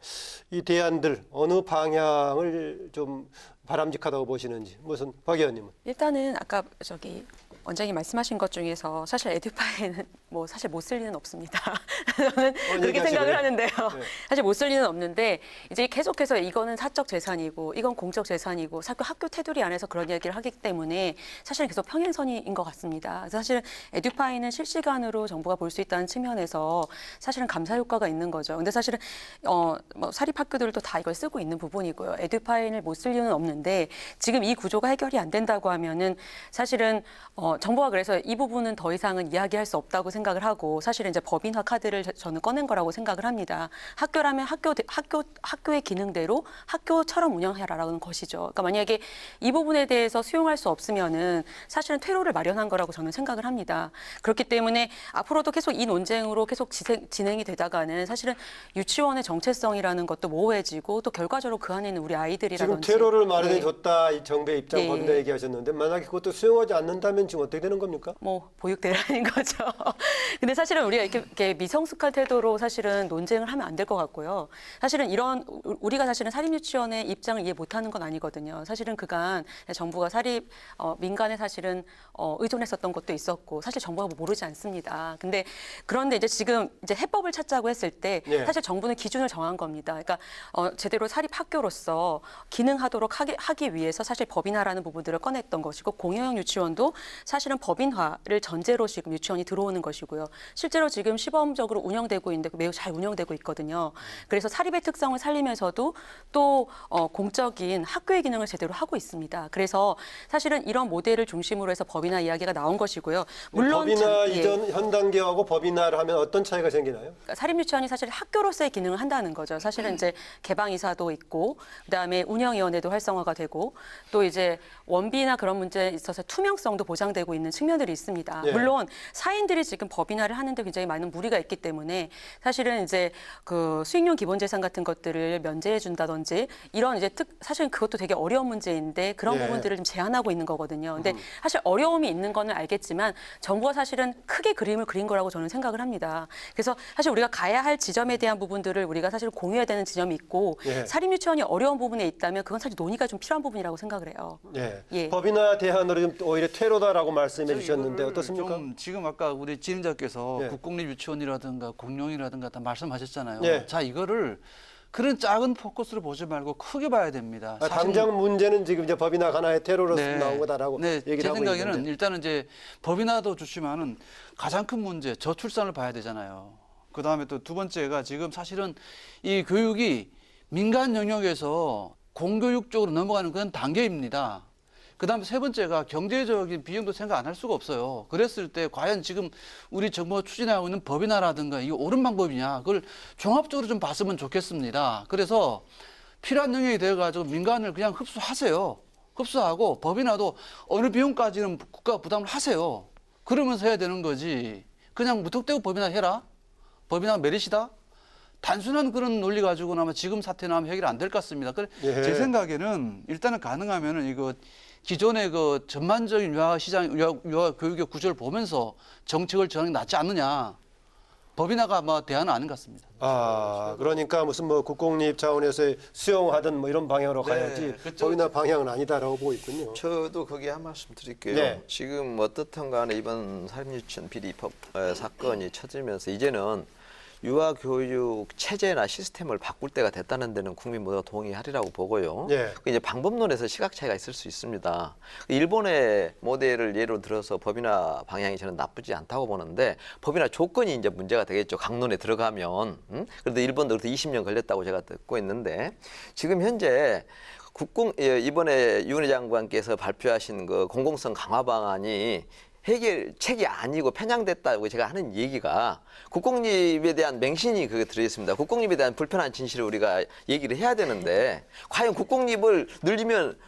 이 대안들 어느 방향을 좀 바람직하다고 보시는지 무슨 박 의원님은? 일단은 아까 저기 원장님 말씀하신 것 중에서 사실 에듀파에는 뭐 사실 못 쓸 리는 없습니다. 저는 그렇게 얘기하시네요. 생각을 하는데요. 네. 사실 못 쓸 리는 없는데 이제 계속해서 이거는 사적 재산이고 이건 공적 재산이고 학교 테두리 안에서 그런 이야기를 하기 때문에 사실은 계속 평행선인 것 같습니다. 그래서 사실은 에듀파이는 실시간으로 정부가 볼 수 있다는 측면에서 사실은 감사 효과가 있는 거죠. 근데 사실은 뭐 사립 학교들도 다 이걸 쓰고 있는 부분이고요. 에듀파이를 못 쓸 리는 없는데 지금 이 구조가 해결이 안 된다고 하면은 사실은 정부가 그래서 이 부분은 더 이상은 이야기할 수 없다고 생각을 하고 사실은 이제 법인화 카드를 저는 꺼낸 거라고 생각을 합니다. 학교라면 학교의 기능대로 학교처럼 운영해라라는 것이죠. 그러니까 만약에 이 부분에 대해서 수용할 수 없으면은 사실은 퇴로를 마련한 거라고 저는 생각을 합니다. 그렇기 때문에 앞으로도 계속 이 논쟁으로 계속 진행이 되다가는 사실은 유치원의 정체성이라는 것도 모호해지고 또 결과적으로 그 안에 있는 우리 아이들이라든지 지금 퇴로를 마련해 줬다 이 정부의 입장 예. 법인화 얘기하셨는데 만약에 그것도 수용하지 않는다면 지금 어떻게 되는 겁니까? 뭐 보육대라는 거죠. 근데 사실은 우리가 이렇게 미성숙한 태도로 사실은 논쟁을 하면 안 될 것 같고요. 사실은 우리가 사실은 사립유치원의 입장을 이해 못하는 건 아니거든요. 사실은 그간 정부가 민간에 사실은 의존했었던 것도 있었고 사실 정부가 모르지 않습니다. 그런데 이제 지금 이제 해법을 찾자고 했을 때 예. 사실 정부는 기준을 정한 겁니다. 그러니까 제대로 사립 학교로서 기능하도록 하기 위해서 사실 법인화라는 부분들을 꺼냈던 것이고 공영형 유치원도 사실은 법인화를 전제로 지금 유치원이 들어오는 것이고요. 실제로 지금 시범적으로 운영되고 있는데 매우 잘 운영되고 있거든요. 그래서 사립의 특성을 살리면서도 또 공적인 학교의 기능을 제대로 하고 있습니다. 그래서 사실은 이런 모델을 중심으로 해서 법인화 이야기가 나온 것이고요. 물론 법인화 이전 현 단계하고 법인화를 하면 어떤 차이가 생기나요? 그러니까 사립유치원이 사실 학교로서의 기능을 한다는 거죠. 사실은 이제 개방이사도 있고, 그다음에 운영위원회도 활성화가 되고, 또 이제 원비나 그런 문제에 있어서 투명성도 보장되고 있는 측면들이 있습니다. 예. 물론 사인들이 지금 법인화를 하는데 굉장히 많은 무리가 있기 때문에 사실은 이제 그 수익용 기본재산 같은 것들을 면제해 준다든지 이런 이제 사실은 그것도 되게 어려운 문제인데 그런 예. 부분들을 좀 제한하고 있는 거거든요. 근데 사실 어려움이 있는 거는 알겠지만 정부가 사실은 크게 그림을 그린 거라고 저는 생각을 합니다. 그래서 사실 우리가 가야 할 지점에 대한 부분들을 우리가 사실 공유해야 되는 지점이 있고 예. 사립유치원이 어려운 부분에 있다면 그건 사실 논의가 좀 필요한 부분이라고 생각을 해요. 예. 예. 법인화 대안으로 좀 오히려 퇴로다라고 말씀해 주셨는데 이거를 어떻습니까? 좀 지금 아까 우리 진행자께서 예. 국공립 유치원이라든가 공룡이라든가 다 말씀하셨잖아요. 예. 자, 이거를 그런 작은 포커스로 보지 말고 크게 봐야 됩니다. 사실은 당장 문제는 지금 이제 법인화 하나의 테러로 나온 거다라고 네, 얘기를 제 하고 생각에는 있는데. 일단은 이제 법인화도 좋지만은 가장 큰 문제 저출산을 봐야 되잖아요. 그 다음에 또 두 번째가 지금 사실은 이 교육이 민간 영역에서 공교육 쪽으로 넘어가는 그런 단계입니다. 그 다음에 세 번째가 경제적인 비용도 생각 안 할 수가 없어요. 그랬을 때 과연 지금 우리 정부가 추진하고 있는 법인화라든가 이게 옳은 방법이냐 그걸 종합적으로 좀 봤으면 좋겠습니다. 그래서 필요한 영역이 되어가지고 민간을 그냥 흡수하세요. 흡수하고 법인화도 어느 비용까지는 국가가 부담을 하세요. 그러면서 해야 되는 거지. 그냥 무턱대고 법인화 해라. 법인화 메리시다. 단순한 그런 논리 가지고는 아마 지금 사태는 아마 해결이 안 될 것 같습니다. 예. 제 생각에는 일단은 가능하면은 이거 기존의 그 전반적인 유아 교육의 구조를 보면서 정책을 정하는 게 낫지 않느냐. 법인화가 뭐 대안은 아닌 것 같습니다. 그러니까 무슨 뭐 국공립 차원에서 수용하든 뭐 이런 방향으로 네, 가야지 그쪽- 법인화 방향은 아니다라고 보고 있군요. 저도 거기에 한 말씀 드릴게요. 네. 지금 어떻든 간에 이번 사립유치원 비리법 사건이 쳐지면서 이제는 유아교육 체제나 시스템을 바꿀 때가 됐다는 데는 국민 모두가 동의하리라고 보고요. 예. 이제 방법론에서 시각 차이가 있을 수 있습니다. 일본의 모델을 예로 들어서 법이나 방향이 저는 나쁘지 않다고 보는데 법이나 조건이 이제 문제가 되겠죠. 강론에 들어가면. 그래도 일본도 그래도 20년 걸렸다고 제가 듣고 있는데 지금 현재 이번에 유은혜 장관께서 발표하신 그 공공성 강화 방안이 해결책이 아니고 편향됐다고 제가 하는 얘기가 국공립에 대한 맹신이 그게 들어있습니다. 국공립에 대한 불편한 진실을 우리가 얘기를 해야 되는데 과연 국공립을 늘리면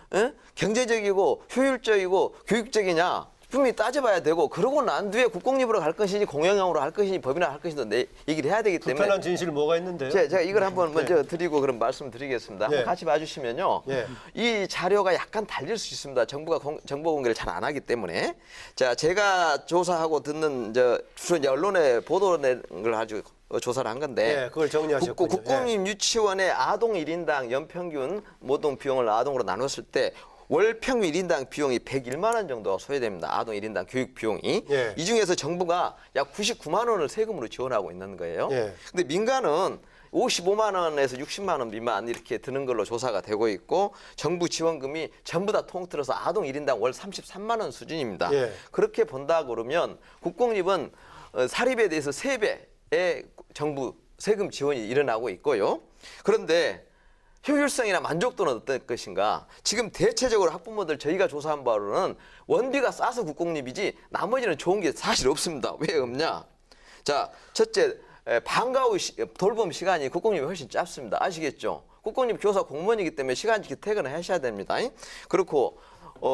경제적이고 효율적이고 교육적이냐 분명히 따져봐야 되고 그러고 난 뒤에 국공립으로 갈 것이니 공영형으로 할 것이니 법이나 할 것이니 내 얘기를 해야 되기 때문에 불편한 진실 뭐가 있는데요? 제가 이걸 한번 먼저 드리고 그럼 말씀드리겠습니다. 한번 예. 같이 봐주시면요. 예. 이 자료가 약간 달릴 수 있습니다. 정부가 정보 공개를 잘 안 하기 때문에. 자, 제가 조사하고 듣는 주로 이제 언론에 보도를 가지고 조사를 한 건데 예, 그걸 정리하셨군요. 국공립 유치원의 아동 1인당 연평균 모동 비용을 아동으로 나눴을 때 월 평균 1인당 비용이 101만 원 정도가 소요됩니다. 아동 1인당 교육 비용이. 예. 이 중에서 정부가 약 99만 원을 세금으로 지원하고 있는 거예요. 예. 근데 민간은 55만 원에서 60만 원 미만 이렇게 드는 걸로 조사가 되고 있고 정부 지원금이 전부 다 통틀어서 아동 1인당 월 33만 원 수준입니다. 예. 그렇게 본다 그러면 국공립은 사립에 대해서 3배의 정부 세금 지원이 일어나고 있고요. 그런데 효율성이나 만족도는 어떨 것인가? 지금 대체적으로 학부모들 저희가 조사한 바로는 원비가 싸서 국공립이지 나머지는 좋은 게 사실 없습니다. 왜 없냐? 자, 첫째 방과 후 돌봄 시간이 국공립이 훨씬 짧습니다. 아시겠죠? 국공립 교사 공무원이기 때문에 시간직히 퇴근을 하셔야 됩니다. 그렇고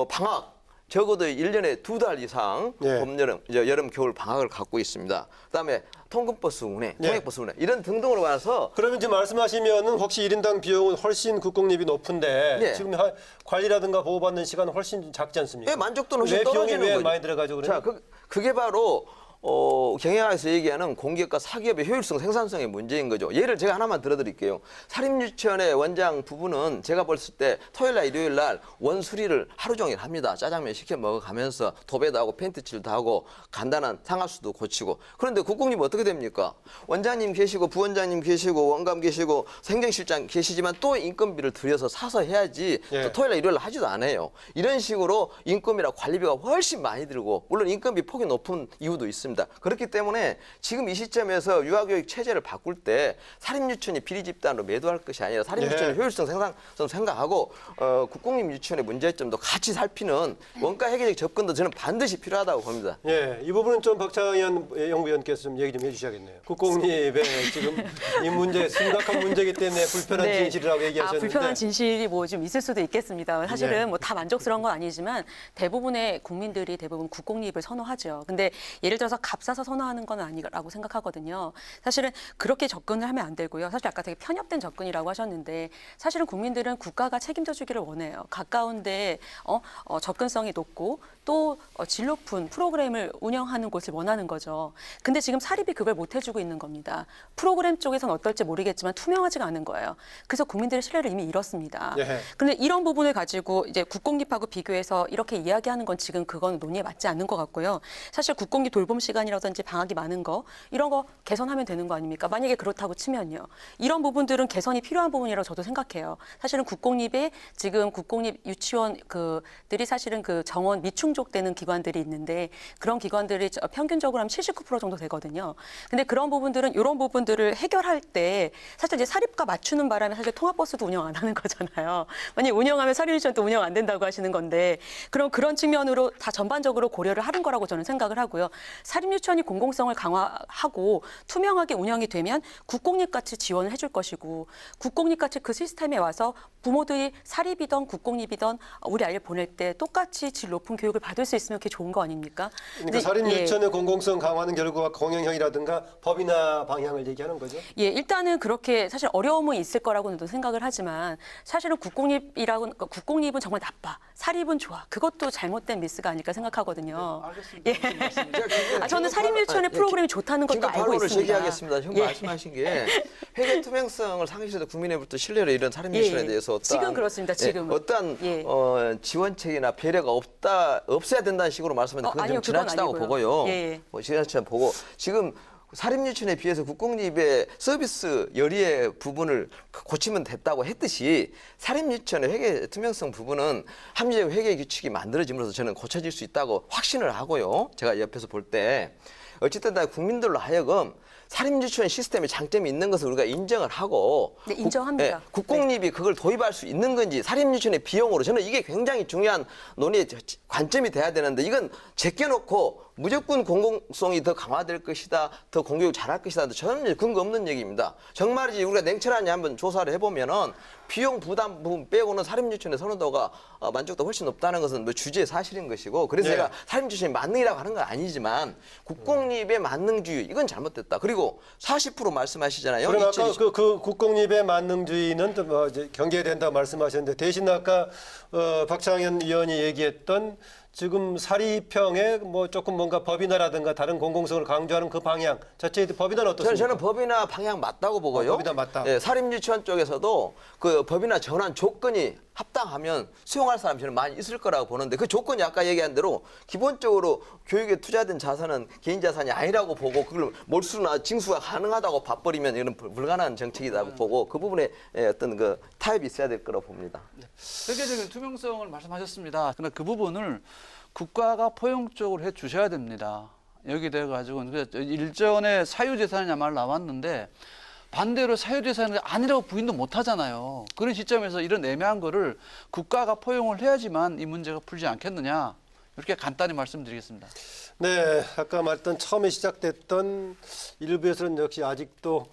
방학 적어도 1년에 2달 이상 예. 봄, 여름, 여름, 겨울 방학을 갖고 있습니다. 그다음에 통근버스 운행, 예. 통행버스 운행 이런 등등으로 봐서 그러면 지금 말씀하시면은 혹시 1인당 비용은 훨씬 국공립이 높은데 예. 지금 관리라든가 보호받는 시간은 훨씬 작지 않습니까? 왜 만족도는 왜 훨씬 비용이 떨어지는 왜 거죠? 많이 들어가죠? 그래요? 자, 그게 바로 경영학에서 얘기하는 공기업과 사기업의 효율성, 생산성의 문제인 거죠. 예를 제가 하나만 들어드릴게요. 사립유치원의 원장 부부는 제가 봤을 때 토요일날, 일요일날 원수리를 하루 종일 합니다. 짜장면 시켜 먹어가면서 도배도 하고 팬트칠도 하고 간단한 상하수도 고치고. 그런데 국공립은 어떻게 됩니까? 원장님 계시고 부원장님 계시고 원감 계시고 행정실장 계시지만 또 인건비를 들여서 사서 해야지 예. 또 토요일날, 일요일날 하지도 않아요. 이런 식으로 인건비나 관리비가 훨씬 많이 들고 물론 인건비 폭이 높은 이유도 있습니다. 그렇기 때문에 지금 이 시점에서 유아교육 체제를 바꿀 때 사립유치원이 비리 집단으로 매도할 것이 아니라 사립유치원의 예. 효율성 생산성 생각하고 국공립 유치원의 문제점도 같이 살피는 원가 해결적 접근도 저는 반드시 필요하다고 봅니다. 예, 이 부분은 좀 박창현 연구위원께서 좀 얘기 좀 해주셔야겠네요. 국공립의 지금 이 문제 심각한 문제이기 때문에 불편한 네. 진실이라고 얘기하셨는데 불편한 진실이 뭐 좀 있을 수도 있겠습니다. 사실은 예. 뭐 다 만족스러운 건 아니지만 대부분의 국민들이 대부분 국공립을 선호하죠. 근데 예를 들어서 값싸서 선호하는 건 아니라고 생각하거든요. 사실은 그렇게 접근을 하면 안 되고요. 사실 아까 되게 편협된 접근이라고 하셨는데 사실은 국민들은 국가가 책임져 주기를 원해요. 가까운데 접근성이 높고 또 질 높은 프로그램을 운영하는 곳을 원하는 거죠. 근데 지금 사립이 그걸 못 해주고 있는 겁니다. 프로그램 쪽에서는 어떨지 모르겠지만 투명하지가 않은 거예요. 그래서 국민들의 신뢰를 이미 잃었습니다. 예. 근데 이런 부분을 가지고 이제 국공립하고 비교해서 이렇게 이야기하는 건 지금 그건 논의에 맞지 않는 것 같고요. 사실 국공립 돌봄 시간이라든지 방학이 많은 거 이런 거 개선하면 되는 거 아닙니까? 만약에 그렇다고 치면요. 이런 부분들은 개선이 필요한 부분이라고 저도 생각해요. 사실은 국공립에 지금 국공립 유치원 그들이 사실은 그 정원 미충족되는 기관들이 있는데 그런 기관들이 평균적으로 하면 79% 정도 되거든요. 근데 그런 부분들은 이런 부분들을 해결할 때 사실 이제 사립과 맞추는 바람에 사실 통합버스도 운영 안 하는 거잖아요. 만약에 운영하면 사립유치원도 운영 안 된다고 하시는 건데 그럼 그런 측면으로 다 전반적으로 고려를 하는 거라고 저는 생각을 하고요. 사립유치원이 공공성을 강화하고 투명하게 운영이 되면 국공립같이 지원을 해줄 것이고 국공립같이 그 시스템에 와서 부모들이 사립이든 국공립이든 우리 아이를 보낼 때 똑같이 질 높은 교육을 받을 수 있으면 그게 좋은 거 아닙니까? 그러니까 사립유치원의 공공성 강화하는 결과가 공영형이라든가 법이나 방향을 얘기하는 거죠? 예, 일단은 그렇게 사실 어려움은 있을 거라고는 생각을 하지만 사실은 국공립은 정말 나빠. 사립은 좋아. 그것도 잘못된 미스가 아닐까 생각하거든요. 알겠습니다. 예. 저는 사립유치원의 프로그램이 좋다는 것도 알고 발언을 있습니다. 제기하겠습니다. 형 예. 말씀하신 게 회계 투명성을 상실해도 국민의부터 신뢰를 잃은 사립유치원에 예. 대해서 어떠한 지금 그렇습니다. 지금은. 어떠한 예. 지원책이나 배려가 없어야 된다는 식으로 말씀하는데 그건 아니요, 좀 그건 지나치다고 아니고요. 보고요. 예. 지나치다 보고 지금 사립유치원에 비해서 국공립의 서비스 열의의 부분을 고치면 됐다고 했듯이 사립유치원의 회계 투명성 부분은 합리적 회계 규칙이 만들어짐으로써 저는 고쳐질 수 있다고 확신을 하고요. 제가 옆에서 볼 때 어쨌든 다 국민들로 하여금 사립유치원 시스템에 장점이 있는 것을 우리가 인정을 하고 네, 인정합니다. 국공립이 그걸 도입할 수 있는 건지 사립유치원의 비용으로 저는 이게 굉장히 중요한 논의의 관점이 돼야 되는데 이건 제껴놓고 무조건 공공성이 더 강화될 것이다, 더 공교육 잘할 것이다, 저는 근거 없는 얘기입니다. 정말이지 우리가 냉철하게 한번 조사를 해보면은 비용 부담 부분 빼고는 사립유치원의 선호도가 만족도가 훨씬 높다는 것은 뭐 주제의 사실인 것이고 그래서 네. 제가 사립유치원이 만능이라고 하는 건 아니지만 국공립의 만능주의 이건 잘못됐다. 그리고 40% 말씀하시잖아요. 그럼 아까 그 국공립의 만능주의는 또 뭐 이제 경계된다고 말씀하셨는데 대신 아까 박창현 의원이 얘기했던 지금 사립형에 뭐 조금 뭔가 법인화라든가 다른 공공성을 강조하는 그 방향 자체에 법인화는 어떻습니까? 저는 법인화 방향 맞다고 보고요. 법인화 맞다. 예, 사립유치원 쪽에서도 그 법인화 전환 조건이 합당하면 수용할 사람이 저는 많이 있을 거라고 보는데 그 조건이 아까 얘기한 대로 기본적으로 교육에 투자된 자산은 개인 자산이 아니라고 보고 그걸 몰수나 징수가 가능하다고 봐버리면 이건 불가능한 정책이라고 보고 그 부분에 어떤 그 타협이 있어야 될 거라고 봅니다. 세계적인 투명성을 말씀하셨습니다. 그러나 그 부분을 국가가 포용적으로 해 주셔야 됩니다. 여기 돼 가지고 일전에 사유재산이냐 말 나왔는데 반대로 사유재산이 아니라고 부인도 못 하잖아요. 그런 시점에서 이런 애매한 거를 국가가 포용을 해야지만 이 문제가 풀지 않겠느냐. 이렇게 간단히 말씀드리겠습니다. 네, 아까 말했던 처음에 시작됐던 일부에서는 역시 아직도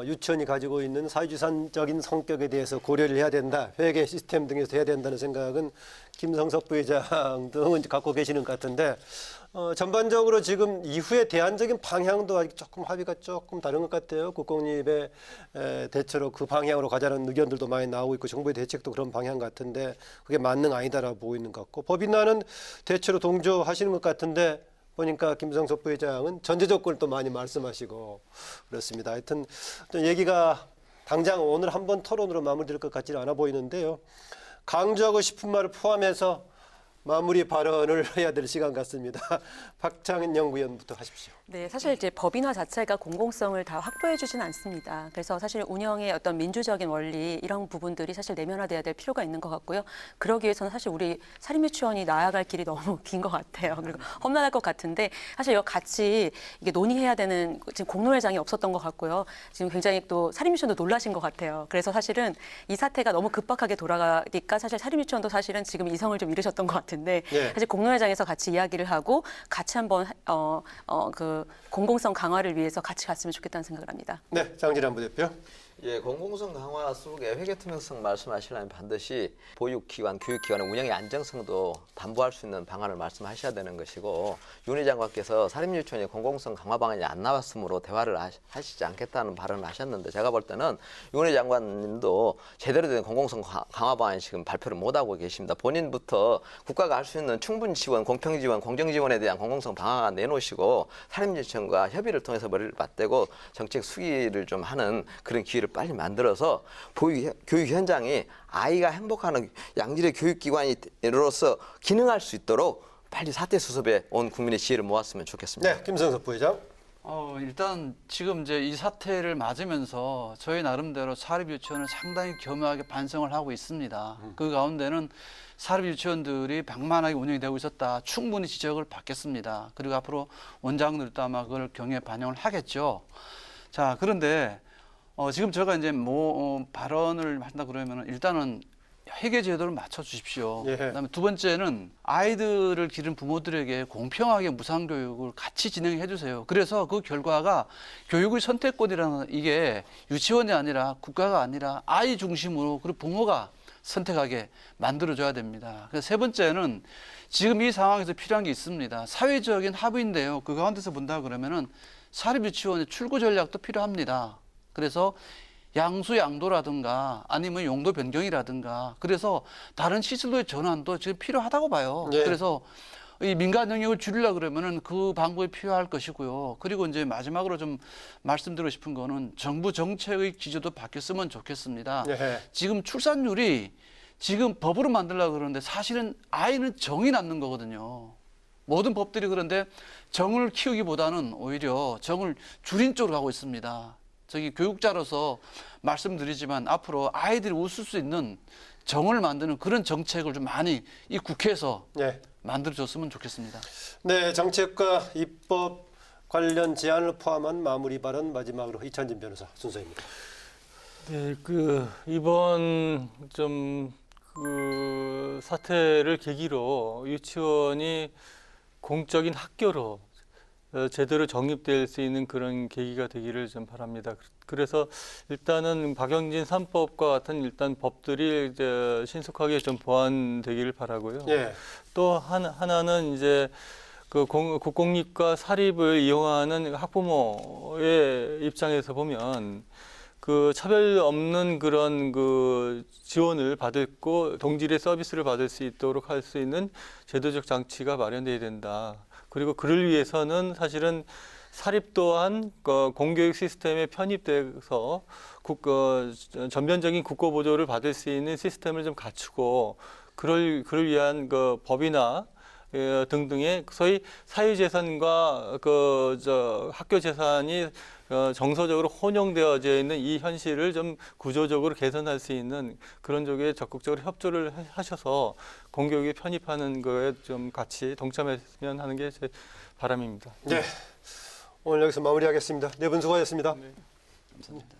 유치원이 가지고 있는 사유재산적인 성격에 대해서 고려를 해야 된다. 회계 시스템 등에서 해야 된다는 생각은 김성섭 부회장 등은 갖고 계시는 것 같은데 전반적으로 지금 이후에 대안적인 방향도 아직 조금 합의가 조금 다른 것 같아요. 국공립의 대체로 그 방향으로 가자는 의견들도 많이 나오고 있고 정부의 대책도 그런 방향 같은데 그게 만능 아니다라고 보고 있는 것 같고 법인화는 대체로 동조하시는 것 같은데 보니까 김성섭 부회장은 전제 조건을 또 많이 말씀하시고 그렇습니다. 하여튼 또 얘기가 당장 오늘 한번 토론으로 마무리될 것 같지는 않아 보이는데요. 강조하고 싶은 말을 포함해서 마무리 발언을 해야 될 시간 같습니다. 박창현 연구위원부터 하십시오. 네, 사실 이제 법인화 자체가 공공성을 다 확보해 주진 않습니다. 그래서 사실 운영의 어떤 민주적인 원리 이런 부분들이 사실 내면화돼야 될 필요가 있는 것 같고요. 그러기 위해서는 사실 우리 사립유치원이 나아갈 길이 너무 긴 것 같아요. 그리고 험난할 것 같은데 사실 이거 같이 이게 논의해야 되는 지금 공론회장이 없었던 것 같고요. 지금 굉장히 또 사립유치원도 놀라신 것 같아요. 그래서 사실은 이 사태가 너무 급박하게 돌아가니까 사실 사립유치원도 사실은 지금 이성을 좀 잃으셨던 것 같은데 네. 사실 공론회장에서 같이 이야기를 하고 같이 한번 그 공공성 강화를 위해서 같이 갔으면 좋겠다는 생각을 합니다. 네, 장진환 부대표. 예, 공공성 강화 속에 회계 투명성 말씀하시려면 반드시 보육기관, 교육기관의 운영의 안정성도 담보할 수 있는 방안을 말씀하셔야 되는 것이고 윤 회장님께서 사립유치원의 공공성 강화 방안이 안 나왔으므로 대화를 하시지 않겠다는 발언을 하셨는데 제가 볼 때는 윤 회장님도 제대로 된 공공성 강화 방안 지금 발표를 못하고 계십니다. 본인부터 국가가 할 수 있는 충분 지원, 공평 지원, 공정 지원에 대한 공공성 방안 내놓으시고 사립유치원과 협의를 통해서 머리를 맞대고 정책 수기를 좀 하는 그런 기회를 빨리 만들어서 교육 현장이 아이가 행복하는 양질의 교육기관으로서 기능할 수 있도록 빨리 사태 수습에 온 국민의 지혜를 모았으면 좋겠습니다. 네, 김성섭 부회장. 일단 지금 이제 이 사태를 맞으면서 저희 나름대로 사립유치원을 상당히 겸허하게 반성을 하고 있습니다. 그 가운데는 사립유치원들이 방만하게 운영이 되고 있었다. 충분히 지적을 받겠습니다. 그리고 앞으로 원장들도 아마 그걸 경에 반영을 하겠죠. 자, 그런데 지금 제가 이제 발언을 한다 그러면은 일단은 회계 제도를 맞춰 주십시오. 예. 그다음에 두 번째는 아이들을 기른 부모들에게 공평하게 무상 교육을 같이 진행해 주세요. 그래서 그 결과가 교육의 선택권이라는 이게 유치원이 아니라 국가가 아니라 아이 중심으로 그리고 부모가 선택하게 만들어줘야 됩니다. 그래서 세 번째는 지금 이 상황에서 필요한 게 있습니다. 사회적인 합의인데요. 그 가운데서 본다 그러면은 사립유치원의 출구 전략도 필요합니다. 그래서 양수양도라든가 아니면 용도 변경이라든가 그래서 다른 시설로의 전환도 지금 필요하다고 봐요. 네. 그래서 이 민간 영역을 줄이려고 그러면은 그 방법이 필요할 것이고요. 그리고 이제 마지막으로 좀 말씀드리고 싶은 거는 정부 정책의 기조도 바뀌었으면 좋겠습니다. 네. 지금 출산율이 지금 법으로 만들려고 그러는데 사실은 아이는 정이 낳는 거거든요. 모든 법들이 그런데 정을 키우기보다는 오히려 정을 줄인 쪽으로 가고 있습니다. 저기 교육자로서 말씀드리지만 앞으로 아이들이 웃을 수 있는 정을 만드는 그런 정책을 좀 많이 이 국회에서 네. 만들어줬으면 좋겠습니다. 네, 정책과 입법 관련 제안을 포함한 마무리 발언 마지막으로 이찬진 변호사 순서입니다. 네, 이번 사태를 계기로 유치원이 공적인 학교로 제대로 정립될 수 있는 그런 계기가 되기를 좀 바랍니다. 그래서 일단은 박영진 3법과 같은 일단 법들이 이제 신속하게 좀 보완되기를 바라고요. 예. 또 하나는 이제 국공립과 사립을 이용하는 학부모의 입장에서 보면 차별 없는 그런 지원을 받고 동질의 서비스를 받을 수 있도록 할 수 있는 제도적 장치가 마련돼야 된다. 그리고 그를 위해서는 사실은 사립 또한 공교육 시스템에 편입돼서 전면적인 국고 보조를 받을 수 있는 시스템을 좀 갖추고 그를 위한 법이나 등등의 소위 사유재산과 학교 재산이 정서적으로 혼용되어져 있는 이 현실을 좀 구조적으로 개선할 수 있는 그런 쪽에 적극적으로 협조를 하셔서 공교육에 편입하는 거에 좀 같이 동참했으면 하는 게 제 바람입니다. 네. 오늘 여기서 마무리하겠습니다. 네 분 수고하셨습니다. 네, 감사합니다.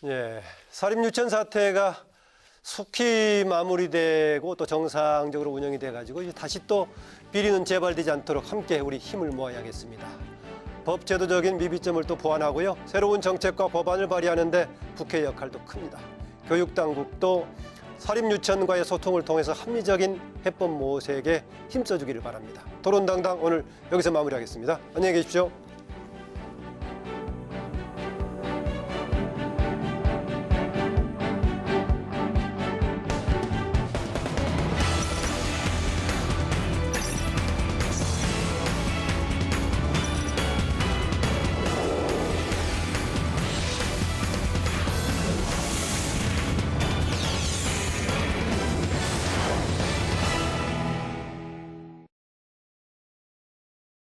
예, 사립유치원 사태가 속히 마무리되고 또 정상적으로 운영이 돼가지고 이제 다시 또 비리는 재발되지 않도록 함께 우리 힘을 모아야겠습니다. 법 제도적인 미비점을 또 보완하고요. 새로운 정책과 법안을 발의하는데 국회 역할도 큽니다. 교육당국도 사립유치원과의 소통을 통해서 합리적인 해법 모색에 힘써주기를 바랍니다. 토론당당 오늘 여기서 마무리하겠습니다. 안녕히 계십시오.